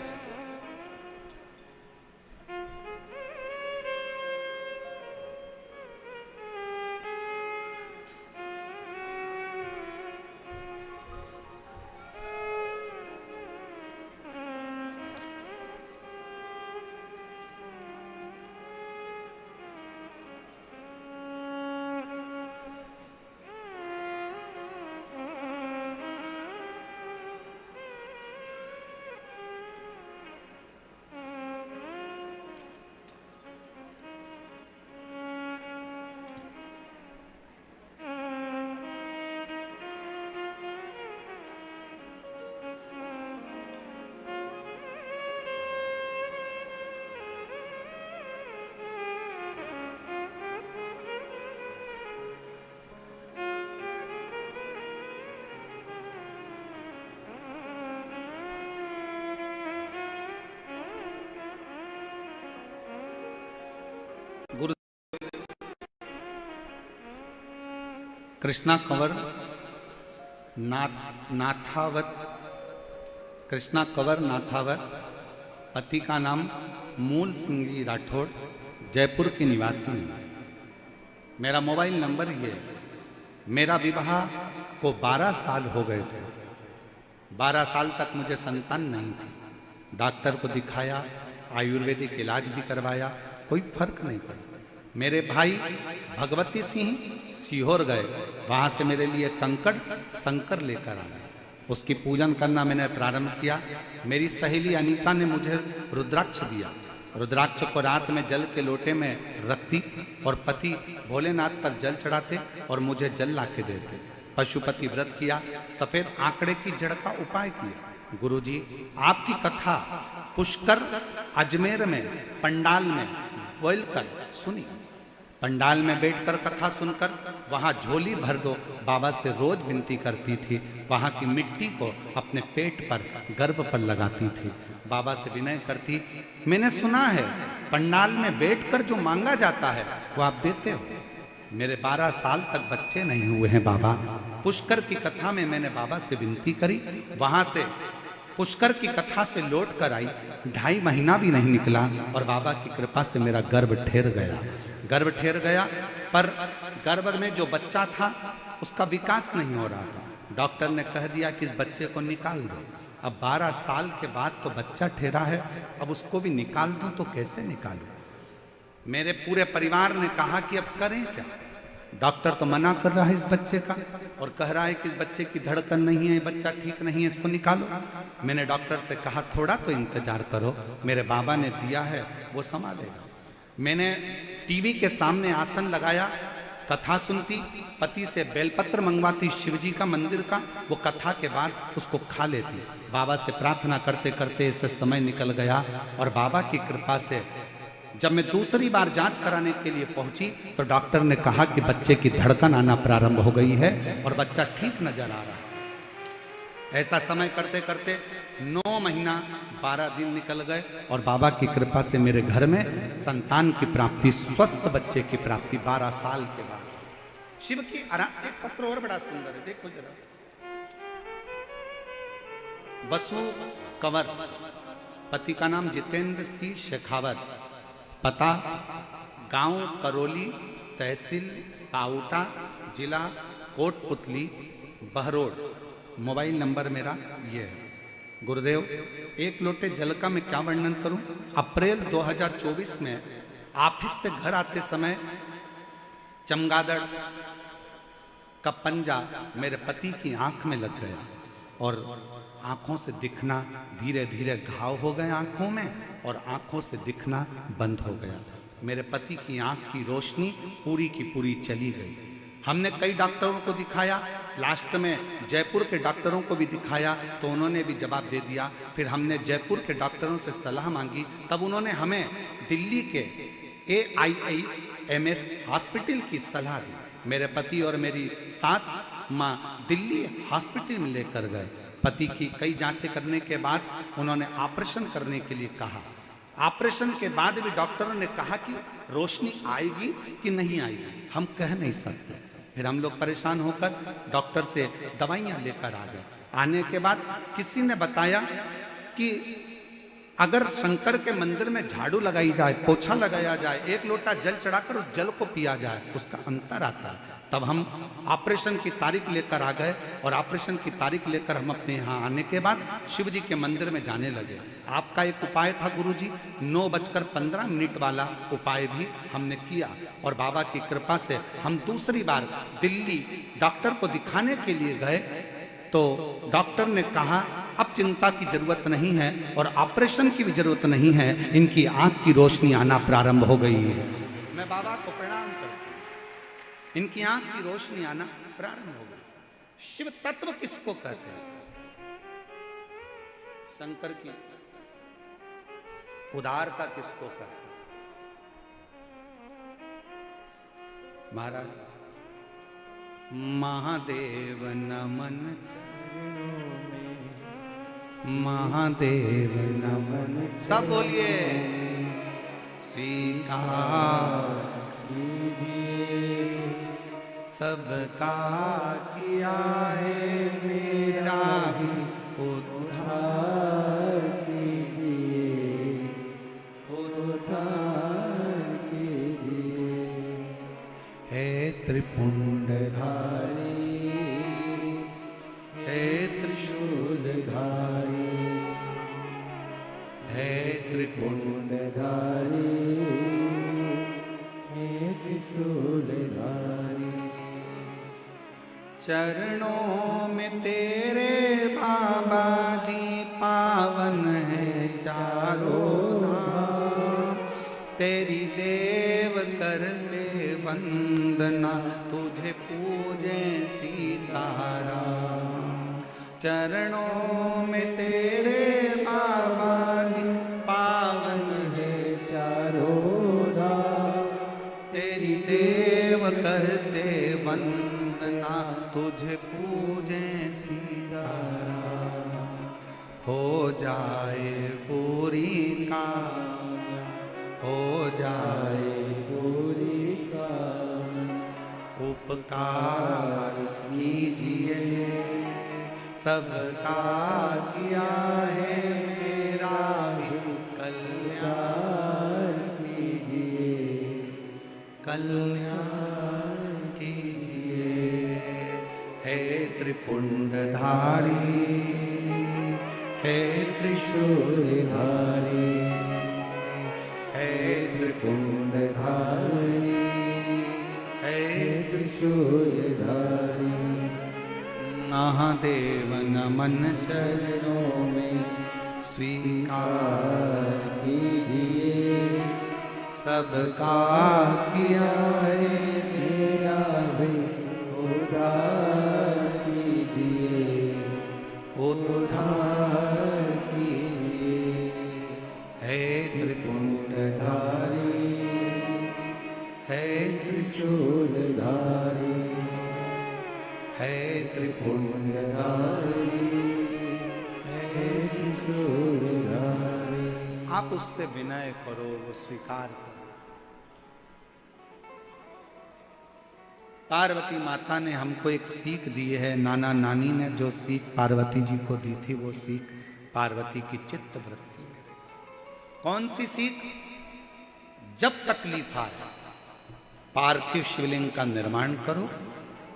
गुरु कृष्णा कंवर नाथावत, कृष्णा कंवर नाथावत, पति का नाम मूल सिंह जी राठौड़, जयपुर के निवासी हैं। मेरा मोबाइल नंबर ये है। मेरा विवाह को 12 साल हो गए थे, 12 साल तक मुझे संतान नहीं थी, डॉक्टर को दिखाया, आयुर्वेदिक इलाज भी करवाया, कोई फर्क नहीं पड़ा। मेरे भाई भगवती सिंह सीहोर गए, वहां से मेरे लिए कंकड़ शंकर लेकर आए, उसकी पूजन करना मैंने प्रारंभ किया। मेरी सहेली अनीता ने मुझे रुद्राक्ष दिया, रुद्राक्ष को रात में जल के लोटे में रखती और पति भोलेनाथ पर जल चढ़ाते और मुझे जल ला के देते। पशुपति व्रत किया, सफेद आंकड़े की जड़ का उपाय किया। गुरुजी आपकी कथा पुष्कर अजमेर में पंडाल में बोलकर सुनी, पंडाल में बैठकर कथा सुनकर वहां झोली भर दो बाबा से रोज विनती करती थी, वहां की मिट्टी को अपने पेट पर गर्भ पर लगाती थी, बाबा से विनय करती। मैंने सुना है पंडाल में बैठकर जो मांगा जाता है वो आप देते हो। मेरे 12 साल तक बच्चे नहीं हुए हैं बाबा। पुष्कर की कथा में मैंने बाबा से विनती करी, वहां से पुष्कर की कथा से लौट कर आई, 2.5 महीना भी नहीं निकला और बाबा की कृपा से मेरा गर्भ ठहर गया। गर्भ ठहर गया, पर गर्भ में जो बच्चा था उसका विकास नहीं हो रहा था। डॉक्टर ने कह दिया कि इस बच्चे को निकाल दो। अब 12 साल के बाद तो बच्चा ठहरा है, अब उसको भी निकाल दूं तो कैसे निकालूं। मेरे पूरे परिवार ने कहा कि अब करें क्या। डॉक्टर तो मना कर रहा है इस बच्चे का और कह रहा है कि इस बच्चे की धड़कन नहीं है, बच्चा ठीक नहीं है, इसको निकालो। मैंने डॉक्टर से कहा थोड़ा तो इंतजार करो, मेरे बाबा ने दिया है वो संभालेगा। मैंने टीवी के सामने आसन लगाया, कथा सुनती, पति से बेलपत्र मंगवाती शिव जी का मंदिर का, वो कथा के बाद उसको खा लेती। बाबा से प्रार्थना करते करते इससे समय निकल गया और बाबा की कृपा से जब मैं दूसरी बार जांच कराने के लिए पहुंची तो डॉक्टर ने कहा कि बच्चे की धड़कन आना प्रारंभ हो गई है और बच्चा ठीक नजर आ रहा है। ऐसा समय करते करते 9 महीना 12 दिन निकल गए और बाबा की कृपा से मेरे घर में संतान की प्राप्ति, स्वस्थ बच्चे की प्राप्ति 12 साल के बाद। शिव की एक पत्र और बड़ा सुंदर है, देखो जरा। वसु कंवर, पति का नाम जितेंद्र सिंह शेखावत, पता गांव करौली, तहसील पाउटा, जिला कोटपुतली, बहरोड, मोबाइल नंबर मेरा ये है। गुरुदेव, एक लोटे जल का मैं क्या वर्णन करूं। अप्रैल 2024 में ऑफिस से घर आते समय चमगादड़ का पंजा मेरे पति की आंख में लग गया और आंखों से दिखना, धीरे धीरे घाव हो गए आंखों में और आंखों से दिखना बंद हो गया। मेरे पति की आंख की रोशनी पूरी की पूरी चली गई। हमने कई डॉक्टरों को दिखाया, लास्ट में जयपुर के डॉक्टरों को भी दिखाया तो उन्होंने भी जवाब दे दिया। फिर हमने जयपुर के डॉक्टरों से सलाह मांगी, तब उन्होंने हमें दिल्ली के AIIMS हॉस्पिटल की सलाह दी। मेरे पति और मेरी सास माँ दिल्ली हॉस्पिटल में लेकर गए। पति की कई जांचें करने के बाद उन्होंने ऑपरेशन करने के लिए कहा। ऑपरेशन के बाद भी डॉक्टरों ने कहा कि रोशनी आएगी कि नहीं आएगी, हम कह नहीं सकते। फिर हम लोग परेशान होकर डॉक्टर से दवाइयां लेकर आ गए। आने के बाद किसी ने बताया कि अगर शंकर के मंदिर में झाड़ू लगाई जाए, पोछा लगाया जाए, एक लोटा जल चढ़ाकर उस जल को पिया जाए, उसका अंतर आता है। तब हम ऑपरेशन की तारीख लेकर आ गए और ऑपरेशन की तारीख लेकर हम अपने यहाँ आने के बाद शिव जी के मंदिर में जाने लगे। आपका एक उपाय था गुरुजी, 9:15 वाला उपाय भी हमने किया और बाबा की कृपा से हम दूसरी बार दिल्ली डॉक्टर को दिखाने के लिए गए तो डॉक्टर ने कहा अब चिंता की जरूरत नहीं है और ऑपरेशन की भी जरूरत नहीं है, इनकी आंख की रोशनी आना प्रारंभ हो गई है। मैं बाबा को प्रणाम करता हूं, इनकी आंख की रोशनी आना प्रारंभ हो गई। शिव तत्व किसको कहते हैं? शंकर की उदारता किसको कहते हैं? महाराज, महादेव नमन चरणों में, महादेव नमन, सब बोलिए, स्वीकार कीजिए सबका किया है मेरा ही उद्धार कीजिए, उद्धार कीजिए। हे त्रिपुंडधारी, हे त्रिशूलधारी, हे त्रिपुंडधारी, हे त्रिशूलधारी। चरणों में तेरे बाबा जी पावन है चारों धाम, तेरी देव करते वंदना, तुझे पूजे सीताराम। चरणों में तेरे बाबा जी पावन है चारों धाम, तेरी देव करते वंदना, तुझे पूजे सीताराम। हो जाए पूरी कामना, हो जाए पूरी कामना, उपकार कीजिए सबका किया है मेरा ही कल्याण कीजिए, कल्याण कीजिए। हे त्रिपुंडधारी, हे त्रिशूलधारी, हे त्रिपुंडधारी, हे त्रिशूलधारी, मन चरणों में स्वीकार कीजिए, सबका किया है मेरा भी उद्धार कीजिए, उद्धार कीजिए। हे त्रिपुंडधारी, हे त्रिशूलधारी, हे त्रिपुंडधारी, हे त्रिशूलधारी। आप उससे विनय करो, वो स्वीकार करो। पार्वती माता ने हमको एक सीख दी है, नाना नानी ने जो सीख पार्वती जी को दी थी, वो सीख पार्वती की चित्त वृत्ति में। कौन सी सीख? जब तकलीफ आए पार्थिव शिवलिंग का निर्माण करो,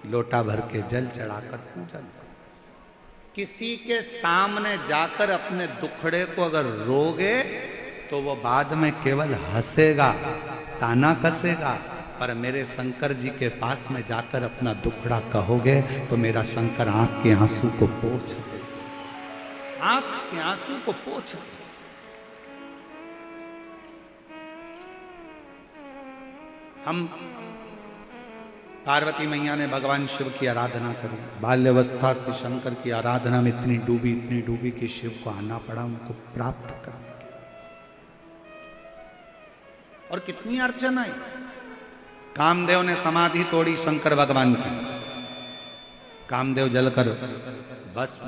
लोटा भर के जल चढ़ाकर पूजन करो। किसी के सामने जाकर अपने दुखड़े को अगर रोगे तो वो बाद में केवल हंसेगा, ताना कसेगा, पर मेरे शंकर जी के पास में जाकर अपना दुखड़ा कहोगे तो मेरा शंकर आंख के आंसू को पोंछ देगा, आंख के आंसू को पोंछ देगा। हम पार्वती मैया ने भगवान शिव की आराधना करी, बाल्यावस्था से शंकर की आराधना में इतनी डूबी कि शिव को आना पड़ा उनको प्राप्त करने के। और कितनी अर्चना आई। कामदेव ने समाधि तोड़ी शंकर भगवान की, कामदेव जलकर भस्म।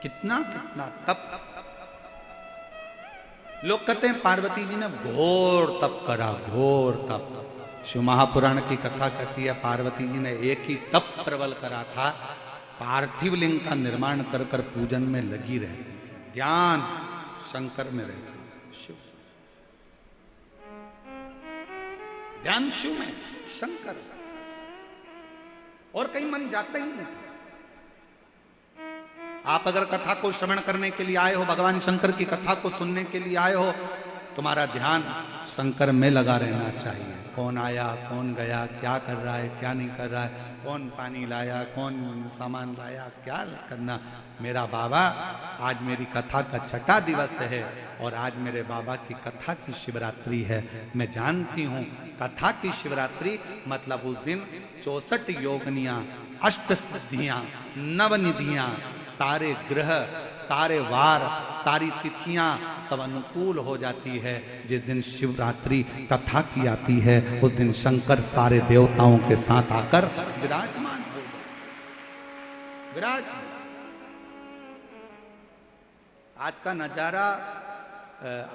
कितना कितना तप। लोग कहते हैं पार्वती जी ने घोर तप करा, घोर तप। शिव महापुराण की कथा कहती है पार्वती जी ने एक ही तप प्रबल करा था, पार्थिव लिंग का निर्माण कर कर पूजन में लगी रहती, ध्यान शंकर में रहती, शिव ध्यान शिव में, शंकर, और कहीं मन जाता ही नहीं। आप अगर कथा को श्रवण करने के लिए आए हो, भगवान शंकर की कथा को सुनने के लिए आए हो, तुम्हारा ध्यान शंकर में लगा रहना चाहिए। कौन आया, कौन गया, क्या कर रहा है, क्या नहीं कर रहा है, कौन पानी लाया, कौन सामान लाया, क्या करना। मेरा बाबा, आज मेरी कथा का छठा दिवस है और आज मेरे बाबा की कथा की शिवरात्रि है। मैं जानती हूँ कथा की शिवरात्रि मतलब उस दिन 64 योगनियाँ, अष्ट सिद्धियाँ, नवनिधियाँ, सारे ग्रह, सारे वार, सारी तिथियां सब अनुकूल हो जाती है। जिस दिन शिवरात्रि कथा की आती है उस दिन शंकर सारे देवताओं के साथ आकर विराजमान हो विराज। आज का नजारा,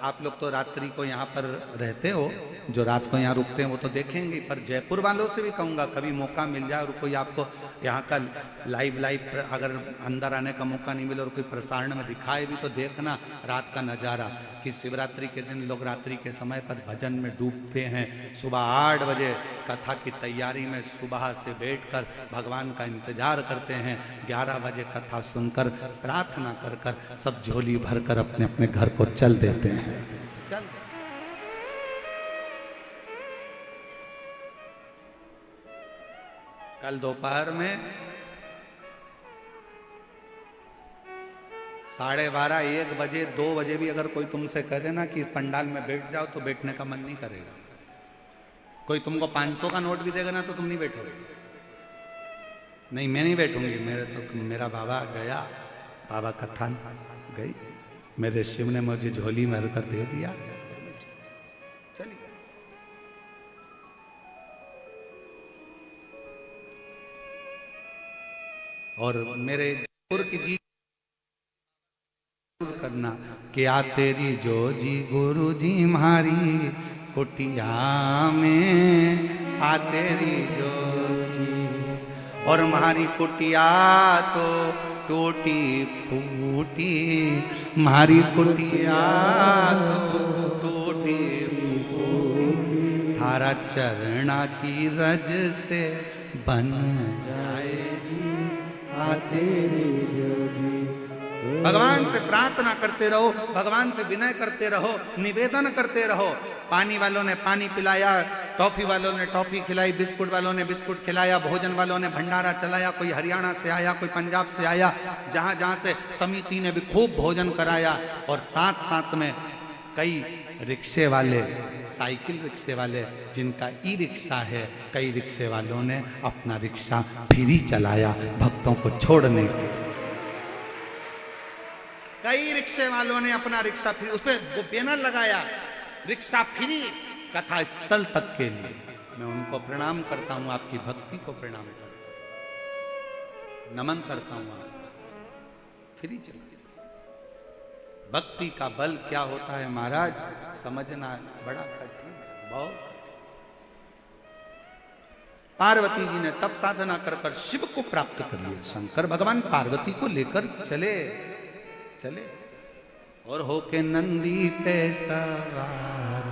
आप लोग तो रात्रि को यहाँ पर रहते हो, जो रात को यहाँ रुकते हैं वो तो देखेंगे, पर जयपुर वालों से भी कहूँगा कभी मौका मिल जाए और कोई आपको यहाँ का लाइव अगर अंदर आने का मौका नहीं मिले और कोई प्रसारण में दिखाए भी तो देखना रात का नज़ारा, कि शिवरात्रि के दिन लोग रात्रि के समय पर भजन में डूबते हैं। सुबह 8 बजे कथा की तैयारी में सुबह से बैठकर भगवान का इंतजार करते हैं, 11 बजे कथा सुनकर प्रार्थना कर कर सब झोली भरकर अपने अपने घर को चल देते हैं। चल कल दोपहर में 12:30, 1 बजे, 2 बजे भी अगर कोई तुमसे कह देना कि पंडाल में बैठ जाओ तो बैठने का मन नहीं करेगा। कोई तुमको 500 का नोट भी देगा ना तो तुम नहीं बैठोगे। नहीं, मैं नहीं बैठूंगी, मेरा बाबा गया, बाबा कथा गई, मेरे शिव ने मुझे झोली में भरकर दे दिया, चलिए। और मेरे जयपुर की जी करना कि आ तेरी जो जी गुरु जी हमारी कुटिया में, आ तेरी जो जी, और हमारी कुटिया तो टूटी फूटी, हमारी कुटिया तो टूटी फूटी, थारा चरणा की रज से बन जाएगी आ तेरी जो जी। भगवान से प्रार्थना करते रहो, भगवान से विनय करते रहो, निवेदन करते रहो। पानी वालों ने पानी पिलाया, टॉफी वालों ने टॉफी खिलाई, बिस्कुट वालों ने बिस्कुट खिलाया, भोजन वालों ने भंडारा चलाया, कोई हरियाणा से आया, कोई पंजाब से आया, जहां जहां से समिति ने भी खूब भोजन कराया। और साथ साथ में कई रिक्शे वाले, साइकिल रिक्शे वाले जिनका ई रिक्शा है, कई रिक्शे वालों ने अपना रिक्शा फ्री चलाया भक्तों को छोड़ने के। कई रिक्शे वालों ने अपना रिक्शा फ्री, उस पर वो बैनर लगाया रिक्शा फ्री कथा स्थल तक के लिए। मैं उनको प्रणाम करता हूं, आपकी भक्ति को प्रणाम करता हूं, नमन करता हूं। फ्री चला, भक्ति का बल क्या होता है महाराज, समझना बड़ा कठिन है, बहुत। पार्वती जी ने तब साधना कर कर शिव को प्राप्त कर लिया। शंकर भगवान पार्वती को लेकर चले चले और होके नंदी पे सवार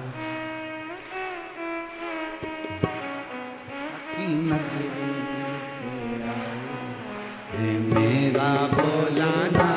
मेरा भोलाना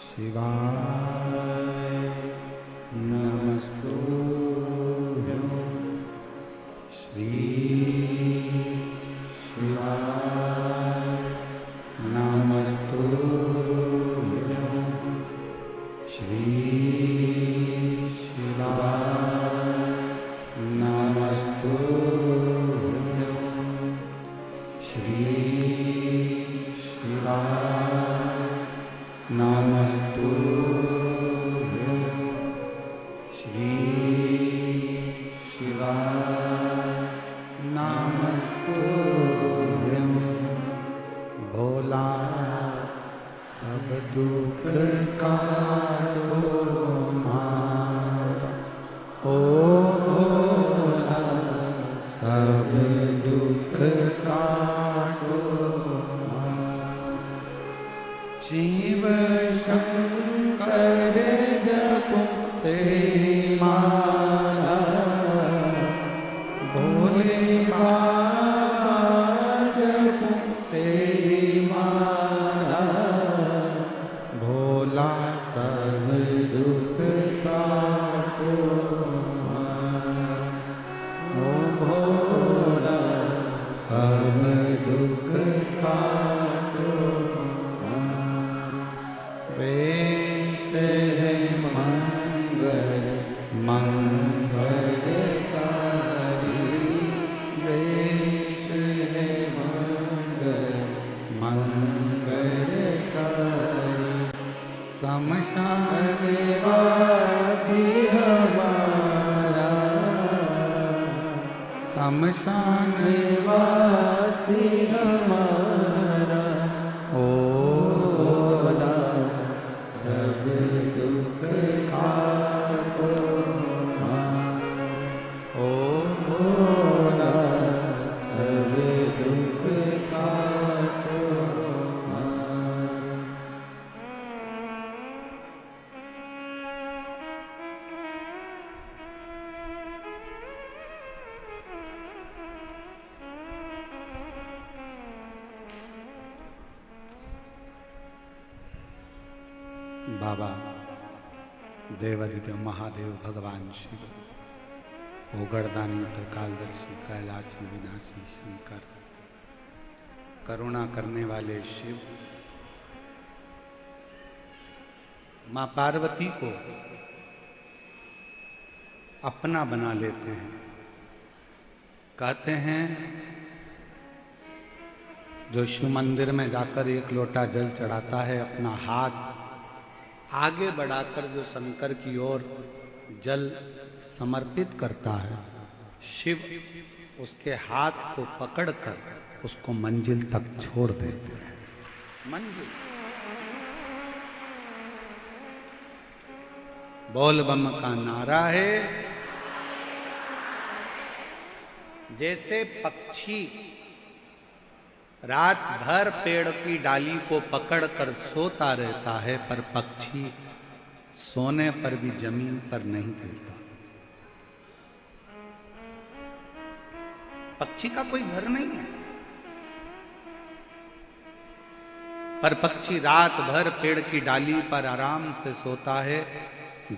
शिवाय नमस्तुभ्यं श्री शिवाय नमस्तुभ्यं श्री शिवाय नमस्तुभ्यं श्री शिवाय नमस्तुभ्यं श्री शिवाय नमस्तुभ्यं। भोला सब दुख काटो मारा, ओ भोला सब दुख काटो मारा। शिव शंकर जपते माला, भोले बाबा जपते माला। भोला सब दुख काटो मारा, ओ भोला सब दुख काटो। वेश है मंगल मंगलकारी, वेश है मंगल मंगलकारी। शमशान वासी हमारा, शमशान वासी हमारा। ओ सब दुख काटो मारा, ओ भोला सब दुख काटो मारा। बाबा देवाधिदेव महादेव भगवान शिव, ओगड़दानी त्रिकालदर्शी कैलाशी विनाशी शंकर, करुणा करने वाले शिव मां पार्वती को अपना बना लेते हैं। कहते हैं जो शिव मंदिर में जाकर एक लोटा जल चढ़ाता है, अपना हाथ आगे बढ़ाकर जो शंकर की ओर जल समर्पित करता है, शिव उसके हाथ को पकड़कर उसको मंजिल तक छोड़ देते हैं। मंजिल बोल बम का नारा है, जैसे पक्षी रात भर पेड़ की डाली को पकड़कर सोता रहता है, पर पक्षी सोने पर भी जमीन पर नहीं गिरता। पक्षी का कोई घर नहीं है, पर पक्षी रात भर पेड़ की डाली पर आराम से सोता है,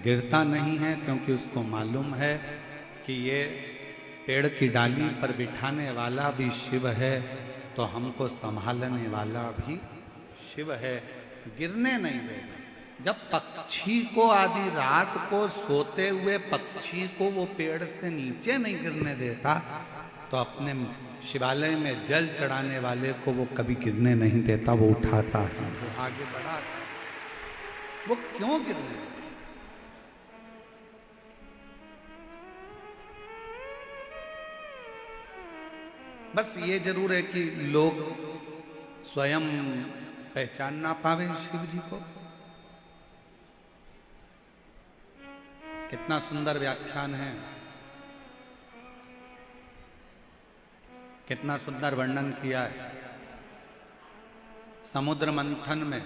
गिरता नहीं है, क्योंकि उसको मालूम है कि ये पेड़ की डाली पर बिठाने वाला भी शिव है, तो हमको संभालने वाला भी शिव है, गिरने नहीं देगा। जब पक्षी को आधी रात को सोते हुए पक्षी को वो पेड़ से नीचे नहीं गिरने देता, तो अपने शिवालय में जल चढ़ाने वाले को वो कभी गिरने नहीं देता, वो उठाता है, वो आगे बढ़ाता है। वो क्यों गिरने देता? बस ये जरूर है कि लोग स्वयं पहचान ना पावे शिव जी को। कितना सुंदर व्याख्यान है, कितना सुंदर वर्णन किया है। समुद्र मंथन में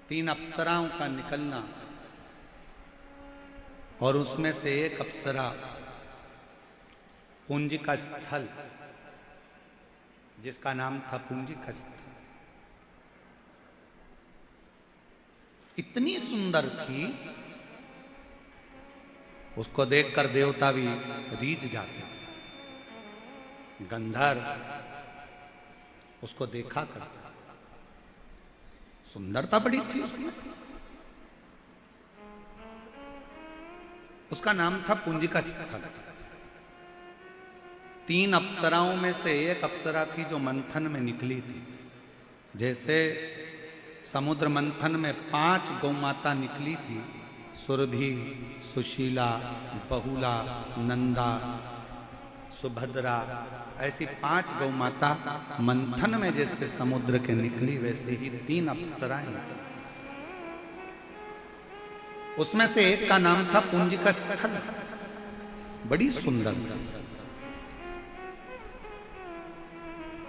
3 अप्सराओं का निकलना, और उसमें से एक अप्सरा पुंजिका स्थल, जिसका नाम था पुंजिका स्थल, इतनी सुंदर थी, उसको देखकर देवता भी रीझ जाते थे। गंधर्व उसको देखा करता, सुंदरता बड़ी थी उसमें। उसका नाम था पुंजिका स्थल। 3 अप्सराओं में से एक अप्सरा थी जो मंथन में निकली थी। जैसे समुद्र मंथन में 5 गौमाता निकली थी, सुरभि, सुशीला, बहुला, नंदा, सुभद्रा, ऐसी 5 गौमाता मंथन में जैसे समुद्र के निकली, वैसे ही 3 अप्सराएं। उसमें से एक का नाम था पुंजिका स्थल, बड़ी सुंदर।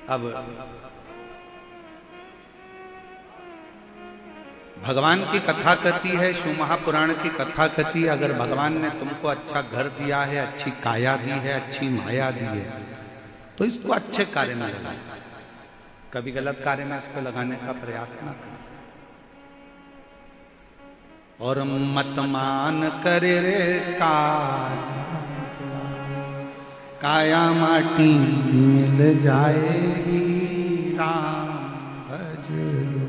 अब भगवान की कथा कहती है, शिव महापुराण की कथा कहती है, अगर भगवान ने तुमको अच्छा घर दिया है, अच्छी काया दी है, अच्छी माया दी है, तो इसको अच्छे कार्य में लगाना, कभी गलत कार्य में इसको लगाने का प्रयास ना करें। और मत मान करे रे काया माटी मिल जाएगी, राम भज लो,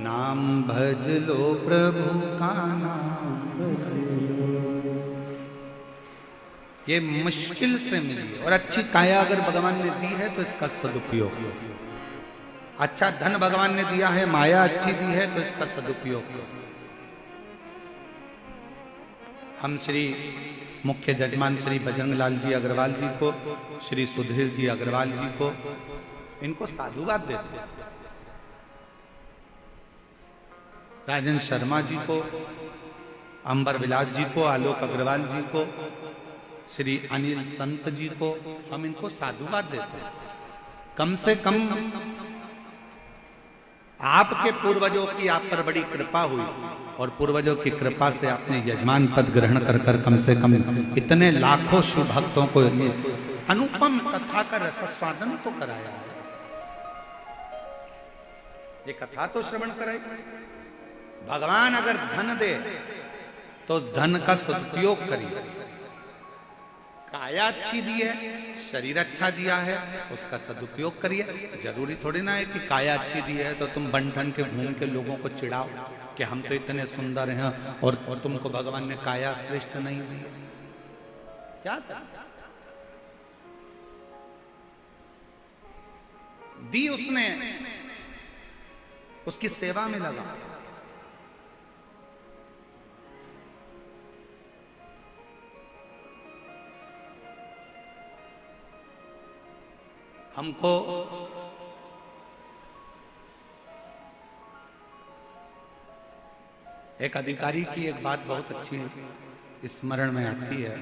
नाम भज लो, प्रभु का नाम भज लो। ये मुश्किल से मिली। और अच्छी काया अगर भगवान ने दी है तो इसका सदुपयोग, अच्छा धन भगवान ने दिया है, माया अच्छी दी है तो इसका सदुपयोग। हम श्री मुख्य जजमान श्री बजरंग लाल जी अग्रवाल जी को, श्री सुधीर जी अग्रवाल जी को, इनको साधुवाद देते हैं। राजन शर्मा जी को, अंबर विलास जी को, आलोक अग्रवाल जी को, श्री अनिल संत जी को, हम इनको साधुवाद देते हैं। कम से कम आपके पूर्वजों की आप पर बड़ी कृपा हुई, और पूर्वजों की कृपा से आपने यजमान पद ग्रहण कर कर कम से कम इतने लाखों शिव भक्तों को अनुपम कथा का रसस्वादन तो कराया। ये कथा तो श्रवण कराई। भगवान अगर धन दे तो उस धन का सदुपयोग करिए। काया अच्छी दी है, शरीर अच्छा दिया है, उसका सदुपयोग करिए। जरूरी थोड़ी ना है कि काया अच्छी दी है तो तुम बन ठन के घूम के लोगों को चिढ़ाओ कि हम तो इतने सुंदर हैं और तुमको भगवान ने काया श्रेष्ठ नहीं दी। क्या कर दी उसने, उसकी सेवा में लगा। हमको एक अधिकारी की एक बात बहुत अच्छी स्मरण में आती है।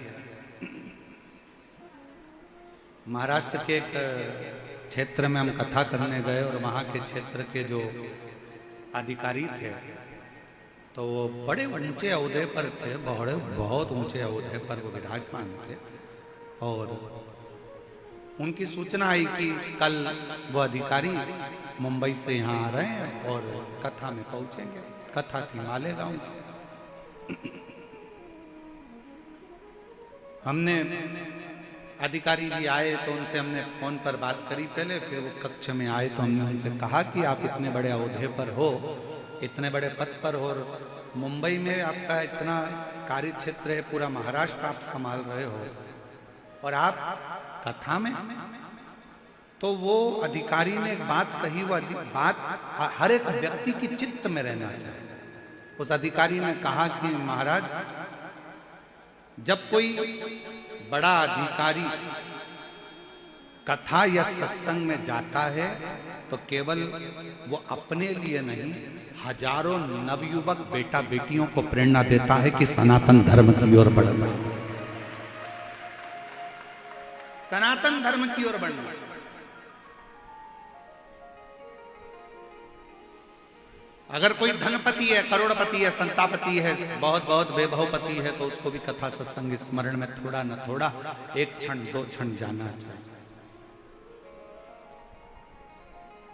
महाराष्ट्र के एक क्षेत्र में हम कथा करने गए और वहाँ के क्षेत्र के जो अधिकारी थे तो वो बड़े ऊंचे ओहदे पर थे, बहुत ऊंचे ओहदे पर वो विराजमान थे। और उनकी सूचना आई कि कल वो अधिकारी मुंबई से यहाँ आ रहे हैं और कथा में पहुंचेंगे। कथा थी मालेगांव की। हमने अधिकारी जी आए तो उनसे हमने फोन पर बात करी पहले, फिर वो कक्ष में आए तो हमने उनसे कहा कि आप इतने बड़े ओहदे पर हो, इतने बड़े पद पर हो, मुंबई में आपका इतना कार्य क्षेत्र है, पूरा महाराष्ट्र आप संभाल रहे हो और आप कथा में। तो वो अधिकारी ने एक बात कही, वो बात हर एक व्यक्ति की चित्त में रहना चाहिए। उस अधिकारी ने कहा कि महाराज, जब कोई बड़ा अधिकारी कथा या सत्संग में जाता है तो केवल वो अपने लिए नहीं, हजारों नवयुवक बेटा बेटियों को प्रेरणा देता है कि सनातन धर्म की ओर बढ़ना, सनातन धर्म की ओर बढ़ना। अगर कोई धनपति है, करोड़पति है, संतापति है, बहुत बहुत वैभवपति है, तो उसको भी कथा सत्संग स्मरण में थोड़ा न थोड़ा, एक क्षण दो क्षण जाना चाहिए।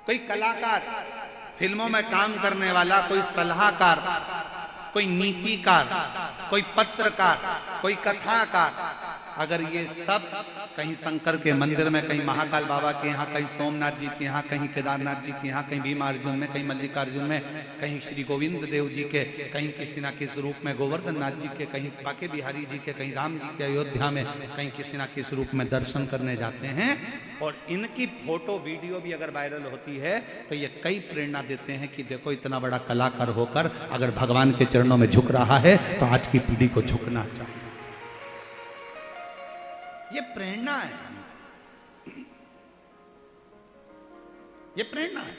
कोई कलाकार, फिल्मों में काम करने वाला, कोई सलाहकार, कोई नीतिकार, कोई पत्रकार, कोई कथाकार, अगर ये सब कहीं शंकर के मंदिर में, कहीं महाकाल बाबा के यहाँ, कहीं सोमनाथ जी के यहाँ, कहीं केदारनाथ जी के यहाँ, कहीं भीमार्जुन में, कहीं मल्लिकार्जुन में, कहीं श्री गोविंद देव जी के, कहीं किसी ना किसी रूप में गोवर्धन नाथ जी के, कहीं बाके बिहारी जी के, कहीं राम जी के अयोध्या में, कहीं किसी ना किसी रूप में दर्शन करने जाते हैं और इनकी फोटो वीडियो भी अगर वायरल होती है तो ये कई प्रेरणा देते हैं कि देखो इतना बड़ा कलाकार होकर अगर भगवान के चरणों में झुक रहा है तो आज की पीढ़ी को झुकना चाहिए। ये प्रेरणा है, ये प्रेरणा है।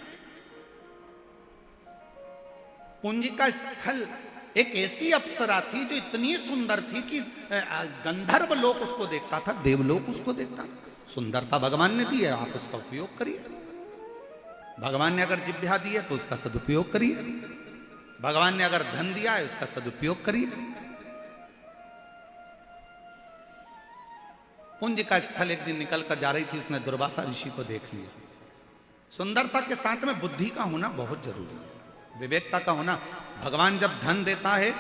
पूंजी का स्थल एक ऐसी अप्सरा थी जो इतनी सुंदर थी कि गंधर्व लोक उसको देखता था, देवलोक उसको देखता था। सुंदरता भगवान ने दी है, आप उसका उपयोग करिए। भगवान ने अगर जिभ्या दी है तो उसका सदुपयोग करिए। भगवान ने अगर धन दिया है उसका सदुपयोग करिए। पुंज का स्थल एक दिन निकल कर जा रही थी, उसने दुर्वासा ऋषि को देख लिया। सुंदरता के साथ में बुद्धि का होना बहुत जरूरी है, विवेकता का होना। भगवान जब धन देता है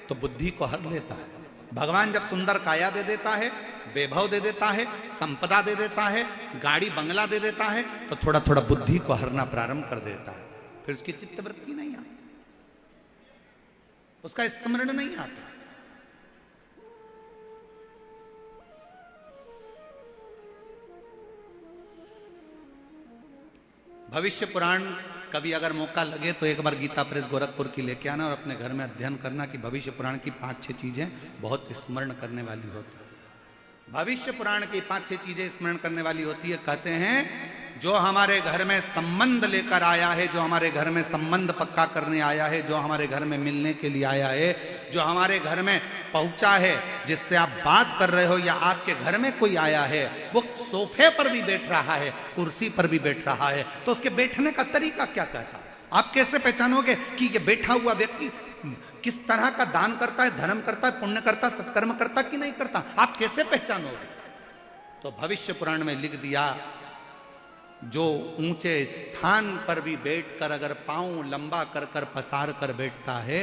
तो बुद्धि को हर लेता है। भगवान जब सुंदर काया दे देता है, वैभव दे देता है, संपदा दे देता है, गाड़ी बंगला दे देता है, तो थोड़ा थोड़ा बुद्धि को हरना प्रारंभ कर देता है। फिर उसकी चित्तवृत्ति नहीं आती, उसका स्मरण नहीं आता। भविष्य पुराण कभी अगर मौका लगे तो एक बार गीता प्रेस गोरखपुर की लेके आना और अपने घर में अध्ययन करना कि भविष्य पुराण की 5-6 चीजें बहुत स्मरण करने वाली होती है। भविष्य पुराण की 5-6 चीजें स्मरण करने वाली होती है। कहते हैं जो हमारे घर में संबंध लेकर आया है, जो हमारे घर में संबंध पक्का करने आया है, जो हमारे घर में मिलने के लिए आया है, जो हमारे घर में पहुंचा है, जिससे आप बात कर रहे हो या आपके घर में कोई आया है, वो सोफे पर भी बैठ रहा है, कुर्सी पर भी बैठ रहा है, तो उसके बैठने का तरीका क्या कहता है? आप कैसे पहचानोगे कि ये बैठा हुआ व्यक्ति किस तरह का दान करता है, धर्म करता है, पुण्य करता है, सत्कर्म करता कि नहीं करता? आप कैसे पहचानोगे? तो भविष्य पुराण में लिख दिया, जो ऊंचे स्थान पर भी बैठकर अगर पांव लंबा कर कर पसार कर बैठता है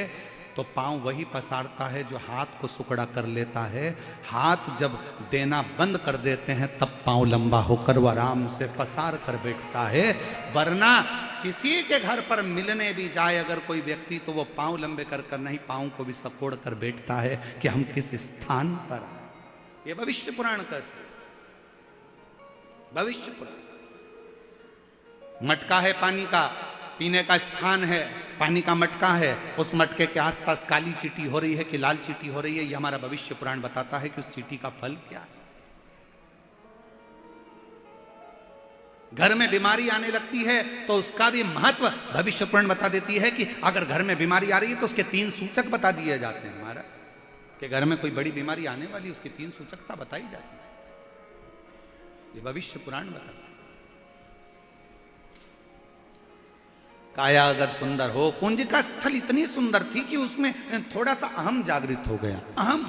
तो पांव वही पसारता है जो हाथ को सुकड़ा कर लेता है। हाथ जब देना बंद कर देते हैं तब पांव लंबा होकर वो आराम से पसार कर बैठता है। वरना किसी के घर पर मिलने भी जाए अगर कोई व्यक्ति तो वो पांव लंबे कर कर नहीं, पांव को भी सकोड़ कर बैठता है कि हम किस स्थान पर। ये भविष्य पुराण कहते, भविष्य पुराण। मटका है पानी का, पीने का स्थान है, पानी का मटका है, उस मटके के आसपास काली चींटी हो रही है कि लाल चींटी हो रही है, यह हमारा भविष्य पुराण बताता है कि उस चींटी का फल क्या है। घर में बीमारी आने लगती है तो उसका भी महत्व भविष्य पुराण बता देती है कि अगर घर में बीमारी आ रही है तो उसके 3 सूचक बता दिए जाते हैं। हमारा कि घर में कोई बड़ी बीमारी आने वाली, उसकी 3 सूचकता बताई जाती है। ये भविष्य पुराण बताता है। काया अगर सुंदर हो, कुंज का स्थल इतनी सुंदर थी कि उसमें थोड़ा सा अहम जागृत हो गया, अहम।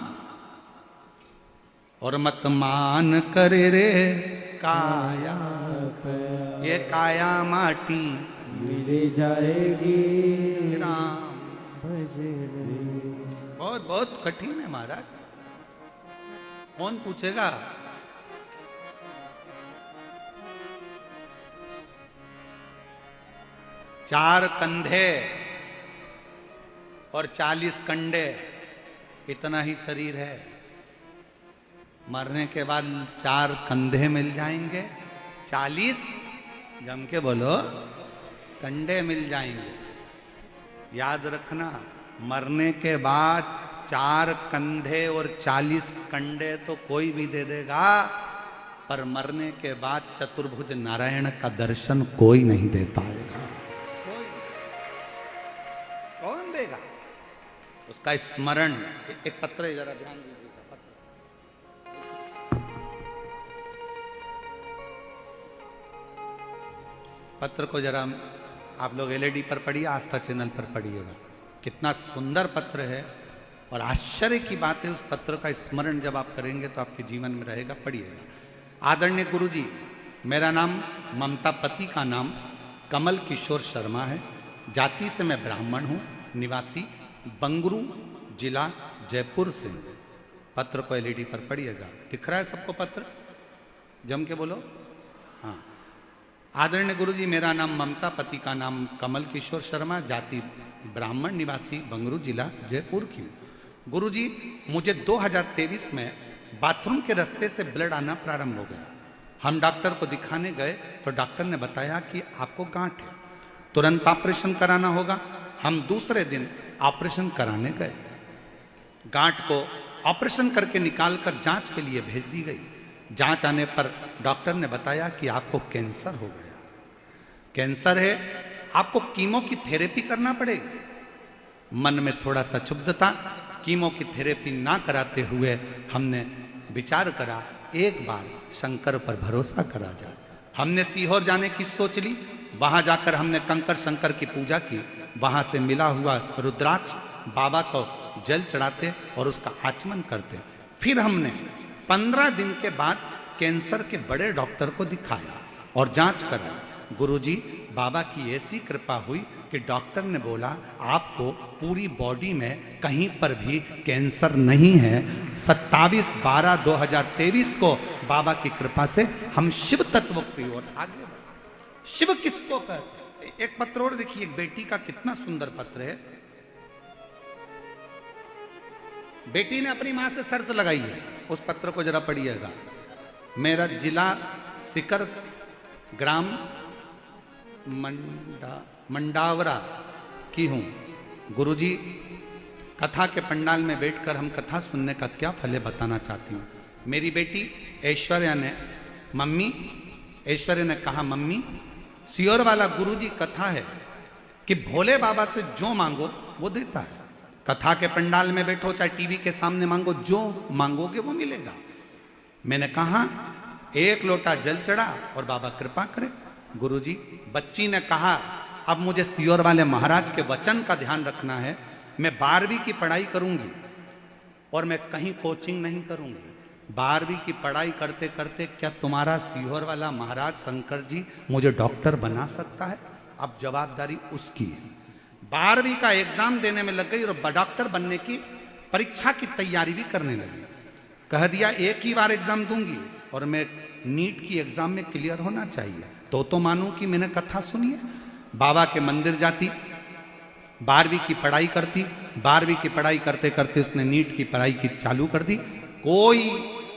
और मत मान करे रे काया, ये काया माटी मिल जाएगी राम। भजे बहुत बहुत कठिन है महाराज। कौन पूछेगा? चार कंधे और 40 कंडे, इतना ही शरीर है। मरने के बाद 4 कंधे मिल जाएंगे, 40 जम के बोलो कंडे मिल जाएंगे। याद रखना, मरने के बाद 4 कंधे और 40 कंडे तो कोई भी दे देगा, पर मरने के बाद चतुर्भुज नारायण का दर्शन कोई नहीं दे पाएगा। कौन देगा उसका स्मरण? एक पत्र है, जरा ध्यान दीजिएगा। पत्र को जरा आप लोग एलईडी पर पढ़िए, आस्था चैनल पर पढ़िएगा। कितना सुंदर पत्र है और आश्चर्य की बात है, उस पत्र का स्मरण जब आप करेंगे तो आपके जीवन में रहेगा। पढ़िएगा। आदरणीय गुरुजी, मेरा नाम ममता, पति का नाम कमल किशोर शर्मा है। जाति से मैं ब्राह्मण हूँ, निवासी बंगरू जिला जयपुर से। पत्र को एलईडी पर पढ़िएगा। दिख रहा है सबको पत्र? जम के बोलो हाँ। आदरणीय गुरुजी, मेरा नाम ममता, पति का नाम कमल किशोर शर्मा, जाति ब्राह्मण, निवासी बंगरू जिला जयपुर की हूँ। गुरुजी, मुझे 2023 में बाथरूम के रास्ते से ब्लड आना प्रारंभ हो गया। हम डॉक्टर को दिखाने गए तो डॉक्टर ने बताया कि आपको गांठ है, तुरंत ऑपरेशन कराना होगा। हम दूसरे दिन ऑपरेशन कराने गए। गांठ को ऑपरेशन करके निकालकर जांच के लिए भेज दी गई। जांच आने पर डॉक्टर ने बताया कि आपको कैंसर हो गया। कैंसर है, आपको कीमो की थेरेपी करना पड़ेगी। मन में थोड़ा सा क्षुब्धता, कीमो की थेरेपी ना कराते हुए हमने विचार करा, एक बार शंकर पर भरोसा करा जाए। हमने सीहोर जाने की सोच ली। वहां जाकर हमने कंकर शंकर की पूजा की। वहां से मिला हुआ रुद्राक्ष बाबा को जल चढ़ाते और उसका आचमन करते। फिर हमने 15 दिन के बाद कैंसर के बड़े डॉक्टर को दिखाया और जांच करा। गुरुजी, बाबा की ऐसी कृपा हुई कि डॉक्टर ने बोला आपको पूरी बॉडी में कहीं पर भी कैंसर नहीं है। 27/12/2023 को बाबा की कृपा से हम शिव तत्व की ओर आगे बढ़े। शिव किसको कहते? एक पत्र और देखिए, एक बेटी का कितना सुंदर पत्र है। बेटी ने अपनी मां से शर्त लगाई है, उस पत्र को जरा पढ़िएगा। मेरा जिला सिकर, ग्राम मंडावरा की हूँ। गुरुजी, कथा के पंडाल में बैठकर हम कथा सुनने का क्या फल है बताना चाहती हूँ। मेरी बेटी ऐश्वर्या ने कहा, मम्मी, सियोर वाला गुरुजी कथा है कि भोले बाबा से जो मांगो वो देता है। कथा के पंडाल में बैठो चाहे टीवी के सामने मांगो, जो मांगोगे वो मिलेगा। मैंने कहा, 1 लोटा जल चढ़ा और बाबा कृपा करे। गुरुजी, बच्ची ने कहा, अब मुझे सियोर वाले महाराज के वचन का ध्यान रखना है। मैं 12वीं की पढ़ाई करूंगी और मैं कहीं कोचिंग नहीं करूंगी। 12वीं की पढ़ाई करते करते क्या तुम्हारा सियोर वाला महाराज शंकर जी मुझे डॉक्टर बना सकता है? अब जवाबदारी उसकी है। 12वीं का एग्जाम देने में लग गई और डॉक्टर बनने की परीक्षा की तैयारी भी करने लगी। कह दिया एक ही बार एग्जाम दूंगी और मैं नीट की एग्जाम में क्लियर होना चाहिए, तो मानूं कि मैंने कथा सुनी है। बाबा के मंदिर जाती, 12वीं की पढ़ाई करती। 12वीं की पढ़ाई करते करते उसने नीट की पढ़ाई की चालू कर दी। कोई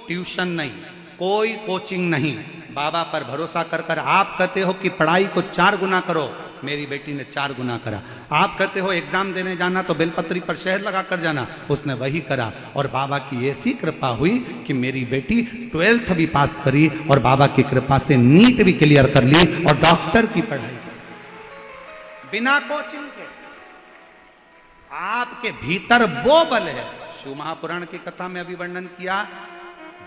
ट्यूशन नहीं, कोई कोचिंग नहीं, बाबा पर भरोसा कर कर। आप कहते हो कि पढ़ाई को 4 गुना करो, मेरी बेटी ने 4 गुना करा। आप कहते हो एग्जाम देने जाना तो बेलपत्री पर शहद लगा कर जाना, उसने वही करा। और बाबा की ऐसी कृपा हुई कि मेरी बेटी 12th भी पास करी और बाबा की कृपा से नीट भी क्लियर कर ली और डॉक्टर की पढ़ाई बिना कोचिंग के। आपके भीतर वो बल है, शिव महापुराण की कथा में अभी वर्णन किया,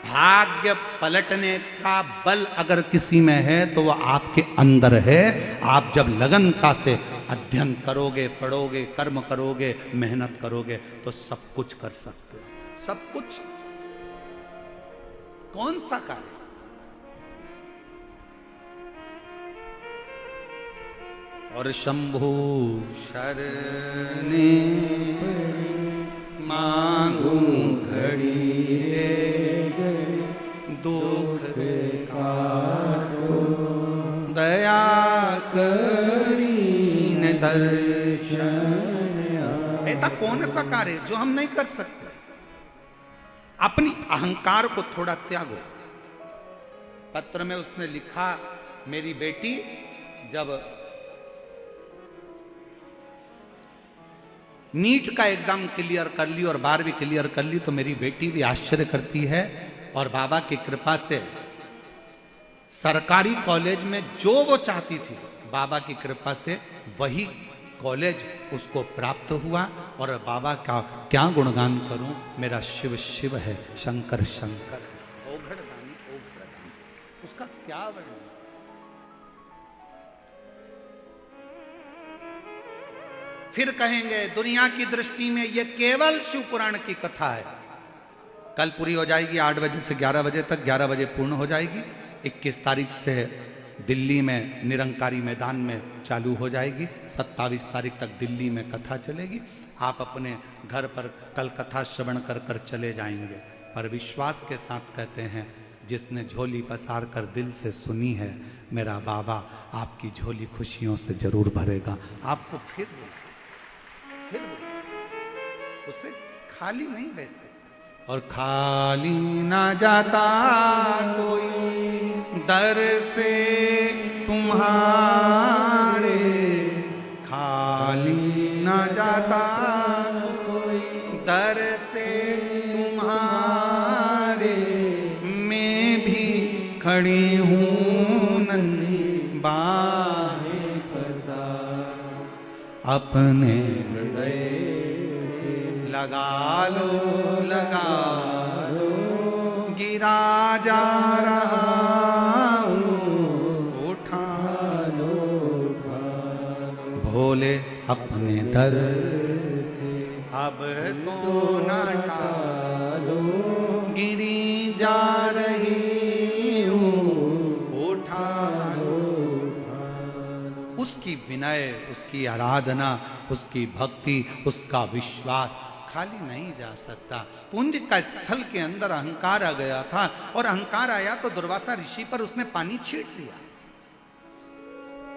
भाग्य पलटने का बल अगर किसी में है तो वह आपके अंदर है। आप जब लगनता से अध्ययन करोगे, पढ़ोगे, कर्म करोगे, मेहनत करोगे तो सब कुछ कर सकते हो, सब कुछ। कौन सा कार्य? और शंभु शरणे मांगू घड़ी दुख काटो, दया करी न दर्शन। ऐसा कौन सा कार्य जो हम नहीं कर सकते? अपनी अहंकार को थोड़ा त्यागो। पत्र में उसने लिखा, मेरी बेटी जब नीट का एग्जाम क्लियर कर ली और 12वीं क्लियर कर ली तो मेरी बेटी भी आश्चर्य करती है, और बाबा की कृपा से सरकारी कॉलेज में जो वो चाहती थी, बाबा की कृपा से वही कॉलेज उसको प्राप्त हुआ। और बाबा का क्या गुणगान करूं, मेरा शिव शिव है, शंकर शंकर है, ओघड़ दानी ओघड़ दानी, उसका क्या वर्णन। फिर कहेंगे दुनिया की दृष्टि में ये केवल शिव पुराण की कथा है। कल पूरी हो जाएगी 8 बजे से 11 बजे तक, 11 बजे पूर्ण हो जाएगी। 21 तारीख से दिल्ली में निरंकारी मैदान में चालू हो जाएगी। 27 तारीख तक दिल्ली में कथा चलेगी। आप अपने घर पर कल कथा श्रवण कर कर चले जाएंगे, पर विश्वास के साथ कहते हैं, जिसने झोली पसार कर दिल से सुनी है, मेरा बाबा आपकी झोली खुशियों से जरूर भरेगा। आपको फिर उससे खाली नहीं वैसे, और खाली ना जाता कोई दर से तुम्हारे, खाली ना जाता कोई दर से तुम्हारे, मैं भी खड़ी हूँ नन्ही बाहें फंसा, अपने हृदय लगा लो, गिरा जा रहा हूँ, उठा लो, भोले अपने दर से अब तो न टालो, गिरी जा रही हूँ, उठा लो। उसकी विनय, उसकी आराधना, उसकी भक्ति, उसका विश्वास खाली नहीं जा सकता। पुंज का स्थल के अंदर अहंकार आ गया था, और अहंकार आया तो दुर्वासा ऋषि पर उसने पानी छीट दिया,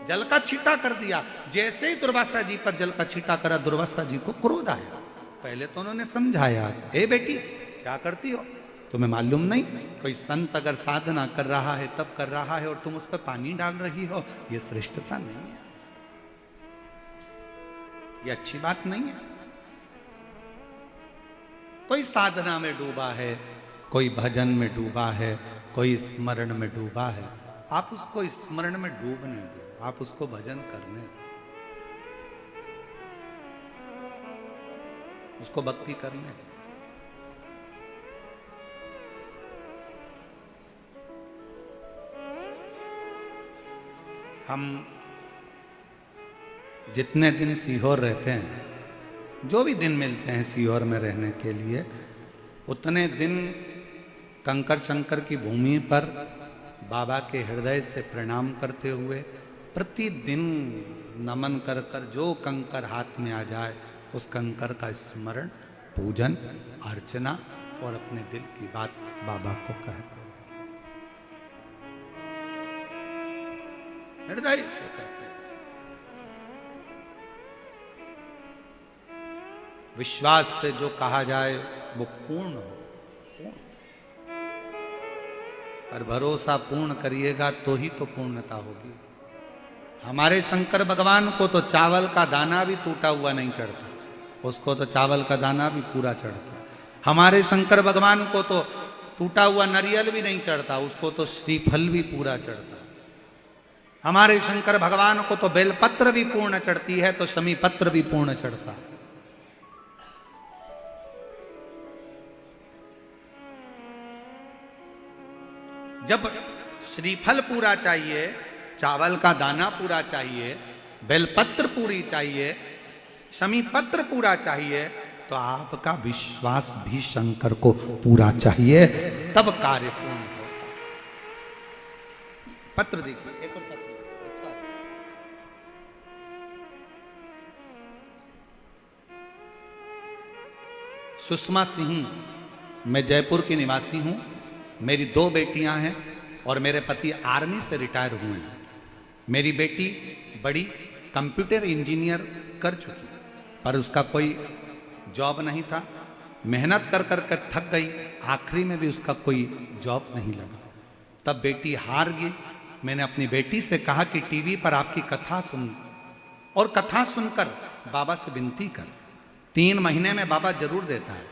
जल का छींटा कर दिया। जैसे ही दुर्वासा जी पर जल का छींटा करा, दुर्वासा जी को क्रोध आया। पहले तो उन्होंने समझाया, ए बेटी क्या करती हो, तुम्हें मालूम नहीं, कोई संत अगर साधना कर रहा है तब कर रहा है और तुम उस पर पानी डाल रही हो, यह श्रेष्ठता नहीं है, ये अच्छी बात नहीं है। कोई साधना में डूबा है, कोई भजन में डूबा है, कोई स्मरण में डूबा है, आप उसको स्मरण में डूबने दो, आप उसको भजन करने दो, उसको भक्ति करने दो। हम जितने दिन सीहोर रहते हैं, जो भी दिन मिलते हैं सीहोर में रहने के लिए, उतने दिन कंकर शंकर की भूमि पर बाबा के हृदय से प्रणाम करते हुए, प्रतिदिन नमन कर कर जो कंकर हाथ में आ जाए उस कंकर का स्मरण, पूजन, अर्चना और अपने दिल की बात बाबा को कहते हैं, हृदय से कहते हैं। विश्वास से जो कहा जाए वो पूर्ण हो, पर भरोसा पूर्ण करिएगा तो ही तो पूर्णता होगी। हमारे शंकर भगवान को तो चावल का दाना भी टूटा हुआ नहीं चढ़ता, उसको तो चावल का दाना भी पूरा चढ़ता। हमारे शंकर भगवान को तो टूटा हुआ नारियल भी नहीं चढ़ता, उसको तो श्रीफल भी पूरा चढ़ता। हमारे शंकर भगवान को तो बेलपत्र भी पूर्ण चढ़ती है, तो शमी पत्र भी पूर्ण चढ़ता। जब श्रीफल पूरा चाहिए, चावल का दाना पूरा चाहिए, बेलपत्र पूरी चाहिए, शमी पत्र पूरा चाहिए, तो आपका विश्वास भी शंकर को पूरा चाहिए, तब कार्य पूर्ण होता। पत्र देखिए, एक और पत्र। अच्छा, सुषमा सिंह, मैं जयपुर की निवासी हूं। मेरी 2 बेटियां हैं और मेरे पति आर्मी से रिटायर हुए हैं। मेरी बेटी बड़ी कंप्यूटर इंजीनियर कर चुकी, पर उसका कोई जॉब नहीं था। मेहनत कर कर कर थक गई, आखिरी में भी उसका कोई जॉब नहीं लगा। तब बेटी हार गई। मैंने अपनी बेटी से कहा कि टीवी पर आपकी कथा सुन, और कथा सुनकर बाबा से विनती कर, 3 महीने में बाबा जरूर देता है।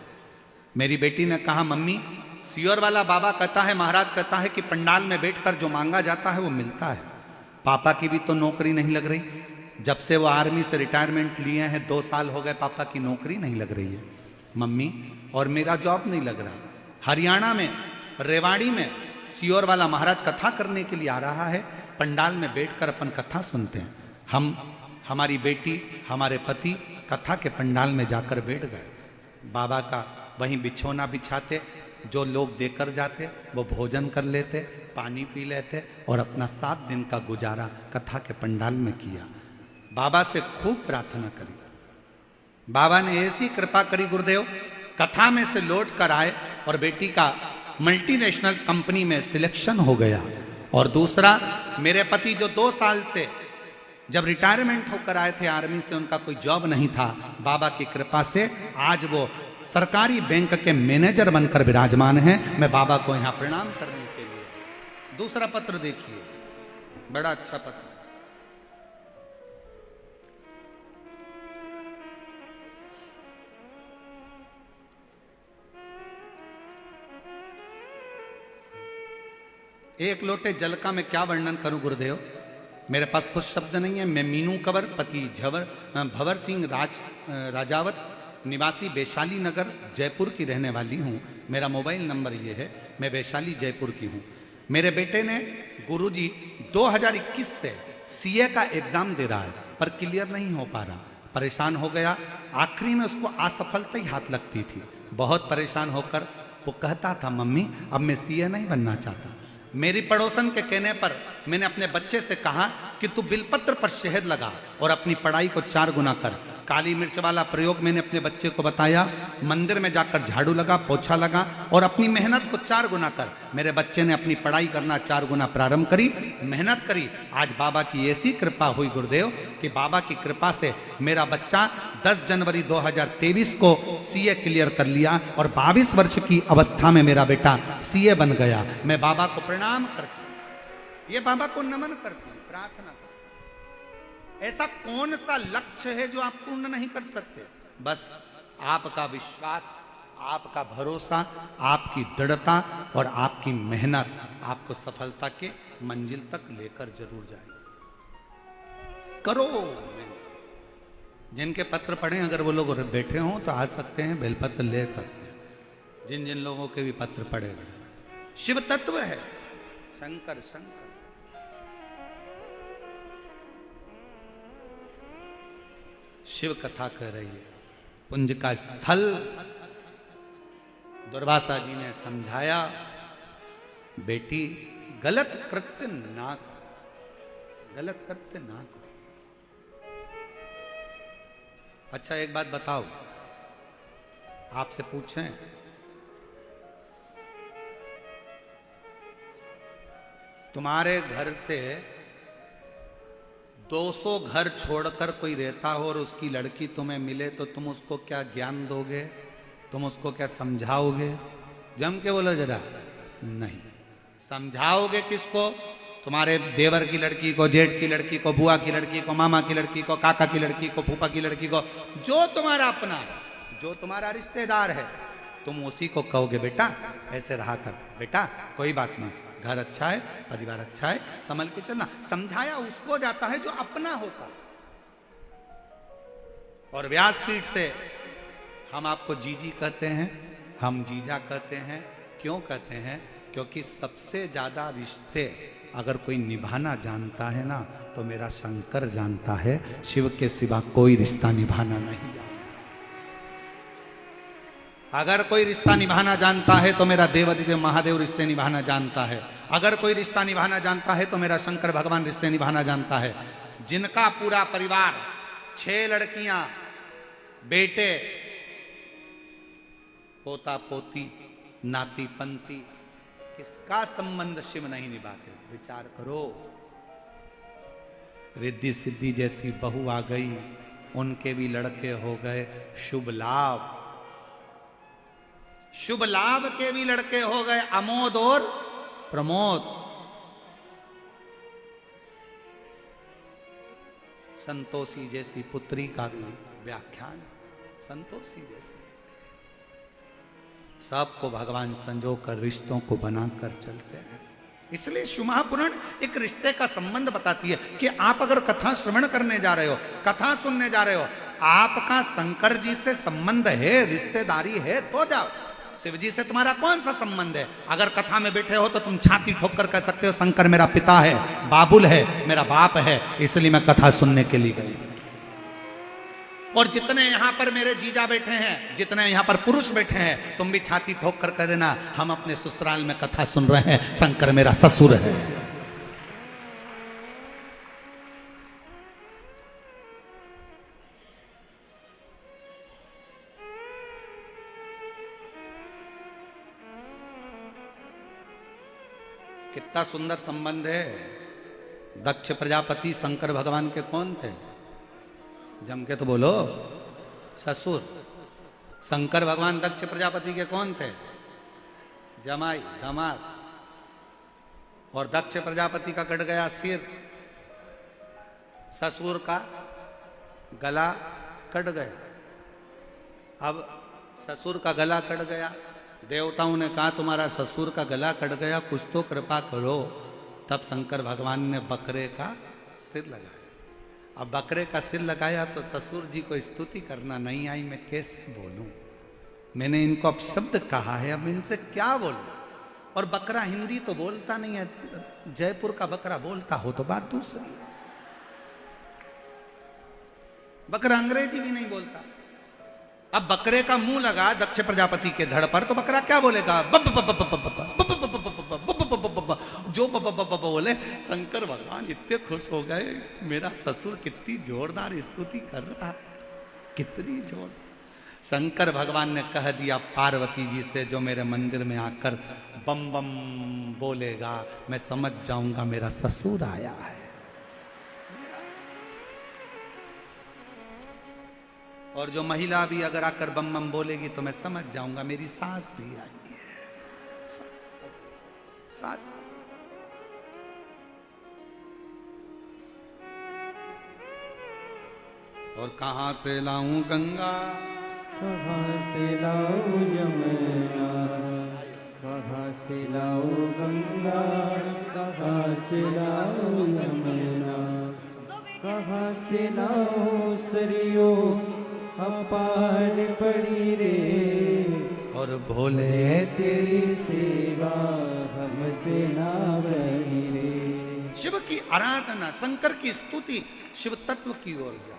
मेरी बेटी ने कहा, मम्मी सियोर वाला बाबा कहता है, महाराज कहता है कि पंडाल में बैठकर जो मांगा जाता है वो मिलता है। पापा की भी तो नौकरी नहीं लग रही, जब से वो आर्मी से रिटायरमेंट लिए हैं 2 साल हो गए, पापा की नौकरी नहीं लग रही है मम्मी, और मेरा जॉब नहीं लग रहा। हरियाणा में रेवाड़ी में सियोर वाला महाराज कथा करने के लिए आ रहा है, पंडाल में बैठकर अपन कथा सुनते हैं। हमारी बेटी, हमारे पति कथा के पंडाल में जाकर बैठ गए। बाबा का वहीं बिछौना बिछाते, जो लोग देकर जाते वो भोजन कर लेते, पानी पी लेते, और अपना 7 दिन का गुजारा कथा के पंडाल में किया। बाबा से खूब प्रार्थना करी। बाबा ने ऐसी कृपा करी गुरुदेव, कथा में से लौट कर आए और बेटी का मल्टीनेशनल कंपनी में सिलेक्शन हो गया। और दूसरा, मेरे पति जो 2 साल से जब रिटायरमेंट होकर आए थे आर्मी से, उनका कोई जॉब नहीं था, बाबा की कृपा से आज वो सरकारी बैंक के मैनेजर बनकर विराजमान हैं। मैं बाबा को यहां प्रणाम करने के लिए। दूसरा पत्र देखिए, बड़ा अच्छा पत्र। एक लोटे जल का मैं क्या वर्णन करूं गुरुदेव, मेरे पास कुछ शब्द नहीं है। मैं मीनू कंवर, पति भंवर सिंह राजावत, निवासी वैशाली नगर, जयपुर की रहने वाली हूँ। मेरा मोबाइल नंबर ये है, मैं वैशाली जयपुर की हूँ। मेरे बेटे ने गुरुजी 2021 से सीए का एग्जाम दे रहा है, पर क्लियर नहीं हो पा रहा। परेशान हो गया, आखिरी में उसको असफलता ही हाथ लगती थी। बहुत परेशान होकर वो कहता था, मम्मी अब मैं सीए नहीं बनना चाहता। मेरी पड़ोसन के कहने पर मैंने अपने बच्चे से कहा कि तू बिलपत्र पर शहद लगा और अपनी पढ़ाई को 4 गुना कर। काली मिर्च वाला प्रयोग मैंने अपने बच्चे को बताया। मंदिर में जाकर झाड़ू लगा, पोछा लगा और अपनी मेहनत को 4 गुना कर। मेरे बच्चे ने अपनी पढ़ाई करना 4 गुना प्रारंभ करी, मेहनत करी। आज बाबा की ऐसी कृपा हुई गुरुदेव कि बाबा की कृपा से मेरा बच्चा 10 जनवरी 2023 को सीए क्लियर कर लिया और 22 वर्ष की अवस्था में मेरा बेटा सीए बन गया। मैं बाबा को प्रणाम करती हूँ, ये बाबा को नमन करती हूँ, प्रार्थना। ऐसा कौन सा लक्ष्य है जो आप पूर्ण नहीं कर सकते? बस आपका विश्वास, आपका भरोसा, आपकी दृढ़ता और आपकी मेहनत आपको सफलता के मंजिल तक लेकर जरूर जाए। करो। जिनके पत्र पढ़े, अगर वो लोग बैठे हों तो आ सकते हैं, बेलपत्र ले सकते हैं। जिन जिन लोगों के भी पत्र पढ़े गए, शिव तत्व है, शंकर शंकर। शिव कथा कह रही है, पुंज का स्थल। दुर्वासा जी ने समझाया, बेटी गलत कृत्य ना करो, गलत कृत्य ना करो। अच्छा एक बात बताओ, आपसे पूछें, तुम्हारे घर से 200 घर छोड़कर कोई रहता हो और उसकी लड़की तुम्हें मिले तो तुम उसको क्या ज्ञान दोगे? तुम उसको क्या समझाओगे? जम के बोलो जरा। नहीं समझाओगे किसको? तुम्हारे देवर की लड़की को, जेठ की लड़की को, बुआ की लड़की को, मामा की लड़की को, काका की लड़की को, फूफा की लड़की को, जो तुम्हारा अपना है, जो तुम्हारा रिश्तेदार है, तुम उसी को कहोगे बेटा ऐसे रहा कर, बेटा कोई बात नहीं, घर अच्छा है, परिवार अच्छा है, संभल के चलना। समझाया उसको जाता है जो अपना होता। और व्यासपीठ से हम आपको जीजी कहते हैं, हम जीजा कहते हैं। क्यों कहते हैं? क्योंकि सबसे ज्यादा रिश्ते अगर कोई निभाना जानता है ना तो मेरा शंकर जानता है, शिव के सिवा कोई रिश्ता निभाना नहीं जानता। अगर कोई रिश्ता निभाना जानता है तो मेरा देवादिदेव महादेव रिश्ते निभाना जानता है। अगर कोई रिश्ता निभाना जानता है तो मेरा शंकर भगवान रिश्ते निभाना जानता है। जिनका पूरा परिवार 6 लड़कियां, बेटे, पोता पोती, नाती पंती, किसका संबंध शिव नहीं निभाते? विचार करो। रिद्धि सिद्धि जैसी बहू आ गई, उनके भी लड़के हो गए। शुभ लाभ, शुभ लाभ के भी लड़के हो गए, अमोद और प्रमोद। संतोषी जैसी पुत्री का भी व्याख्यान, संतोषी जैसी। सबको भगवान संजो कर रिश्तों को बनाकर चलते हैं। इसलिए शिव महापुराण एक रिश्ते का संबंध बताती है कि आप अगर कथा श्रवण करने जा रहे हो, कथा सुनने जा रहे हो, आपका शंकर जी से संबंध है, रिश्तेदारी है तो जाओ। शिव जी से तुम्हारा कौन सा संबंध है? अगर कथा में बैठे हो तो तुम छाती ठोक कर कह सकते हो शंकर मेरा पिता है, बाबुल है, मेरा बाप है, इसलिए मैं कथा सुनने के लिए गई। और जितने यहां पर मेरे जीजा बैठे हैं, जितने यहां पर पुरुष बैठे हैं, तुम भी छाती ठोक कर कह देना हम अपने ससुराल में कथा सुन रहे हैं, शंकर मेरा ससुर है। कितना सुंदर संबंध है। दक्ष प्रजापति शंकर भगवान के कौन थे? जम के तो बोलो, ससुर। शंकर भगवान दक्ष प्रजापति के कौन थे? जमाई, दामाद। और दक्ष प्रजापति का कट गया सिर, ससुर का गला कट गया। अब ससुर का गला कट गया, देवताओं ने कहा तुम्हारा ससुर का गला कट गया, कुछ तो कृपा करो। तब शंकर भगवान ने बकरे का सिर लगाया। अब बकरे का सिर लगाया तो ससुर जी को स्तुति करना नहीं आई, मैं कैसे बोलूं? मैंने इनको अब शब्द कहा है, अब इनसे क्या बोलूं? और बकरा हिंदी तो बोलता नहीं है, जयपुर का बकरा बोलता हो तो बात दूसरी। बकरा अंग्रेजी भी नहीं बोलता। अब बकरे का मुंह लगा दक्ष प्रजापति के धड़ पर तो बकरा क्या बोलेगा? जो बोले। शंकर भगवान इतने खुश हो गए, मेरा ससुर कितनी जोरदार स्तुति कर रहा है, कितनी जोर। शंकर भगवान ने कह दिया पार्वती जी से, जो मेरे मंदिर में आकर बम बम बोलेगा मैं समझ जाऊंगा मेरा ससुर आया है। और जो महिला भी अगर आकर बम बम बोलेगी तो मैं समझ जाऊंगा मेरी सास भी आई है। सास। और कहां से लाऊं गंगा, कहाँ से लाऊं यमुना, कहाँ से लाऊं गंगा, कहाँ से लाऊं यमुना, कहाँ से लाऊं सरयू अपार पड़ी रे। और भोले तेरी सेवा हमसे ना बनी रे। शिव की आराधना, शंकर की स्तुति शिव तत्व की ओर जा।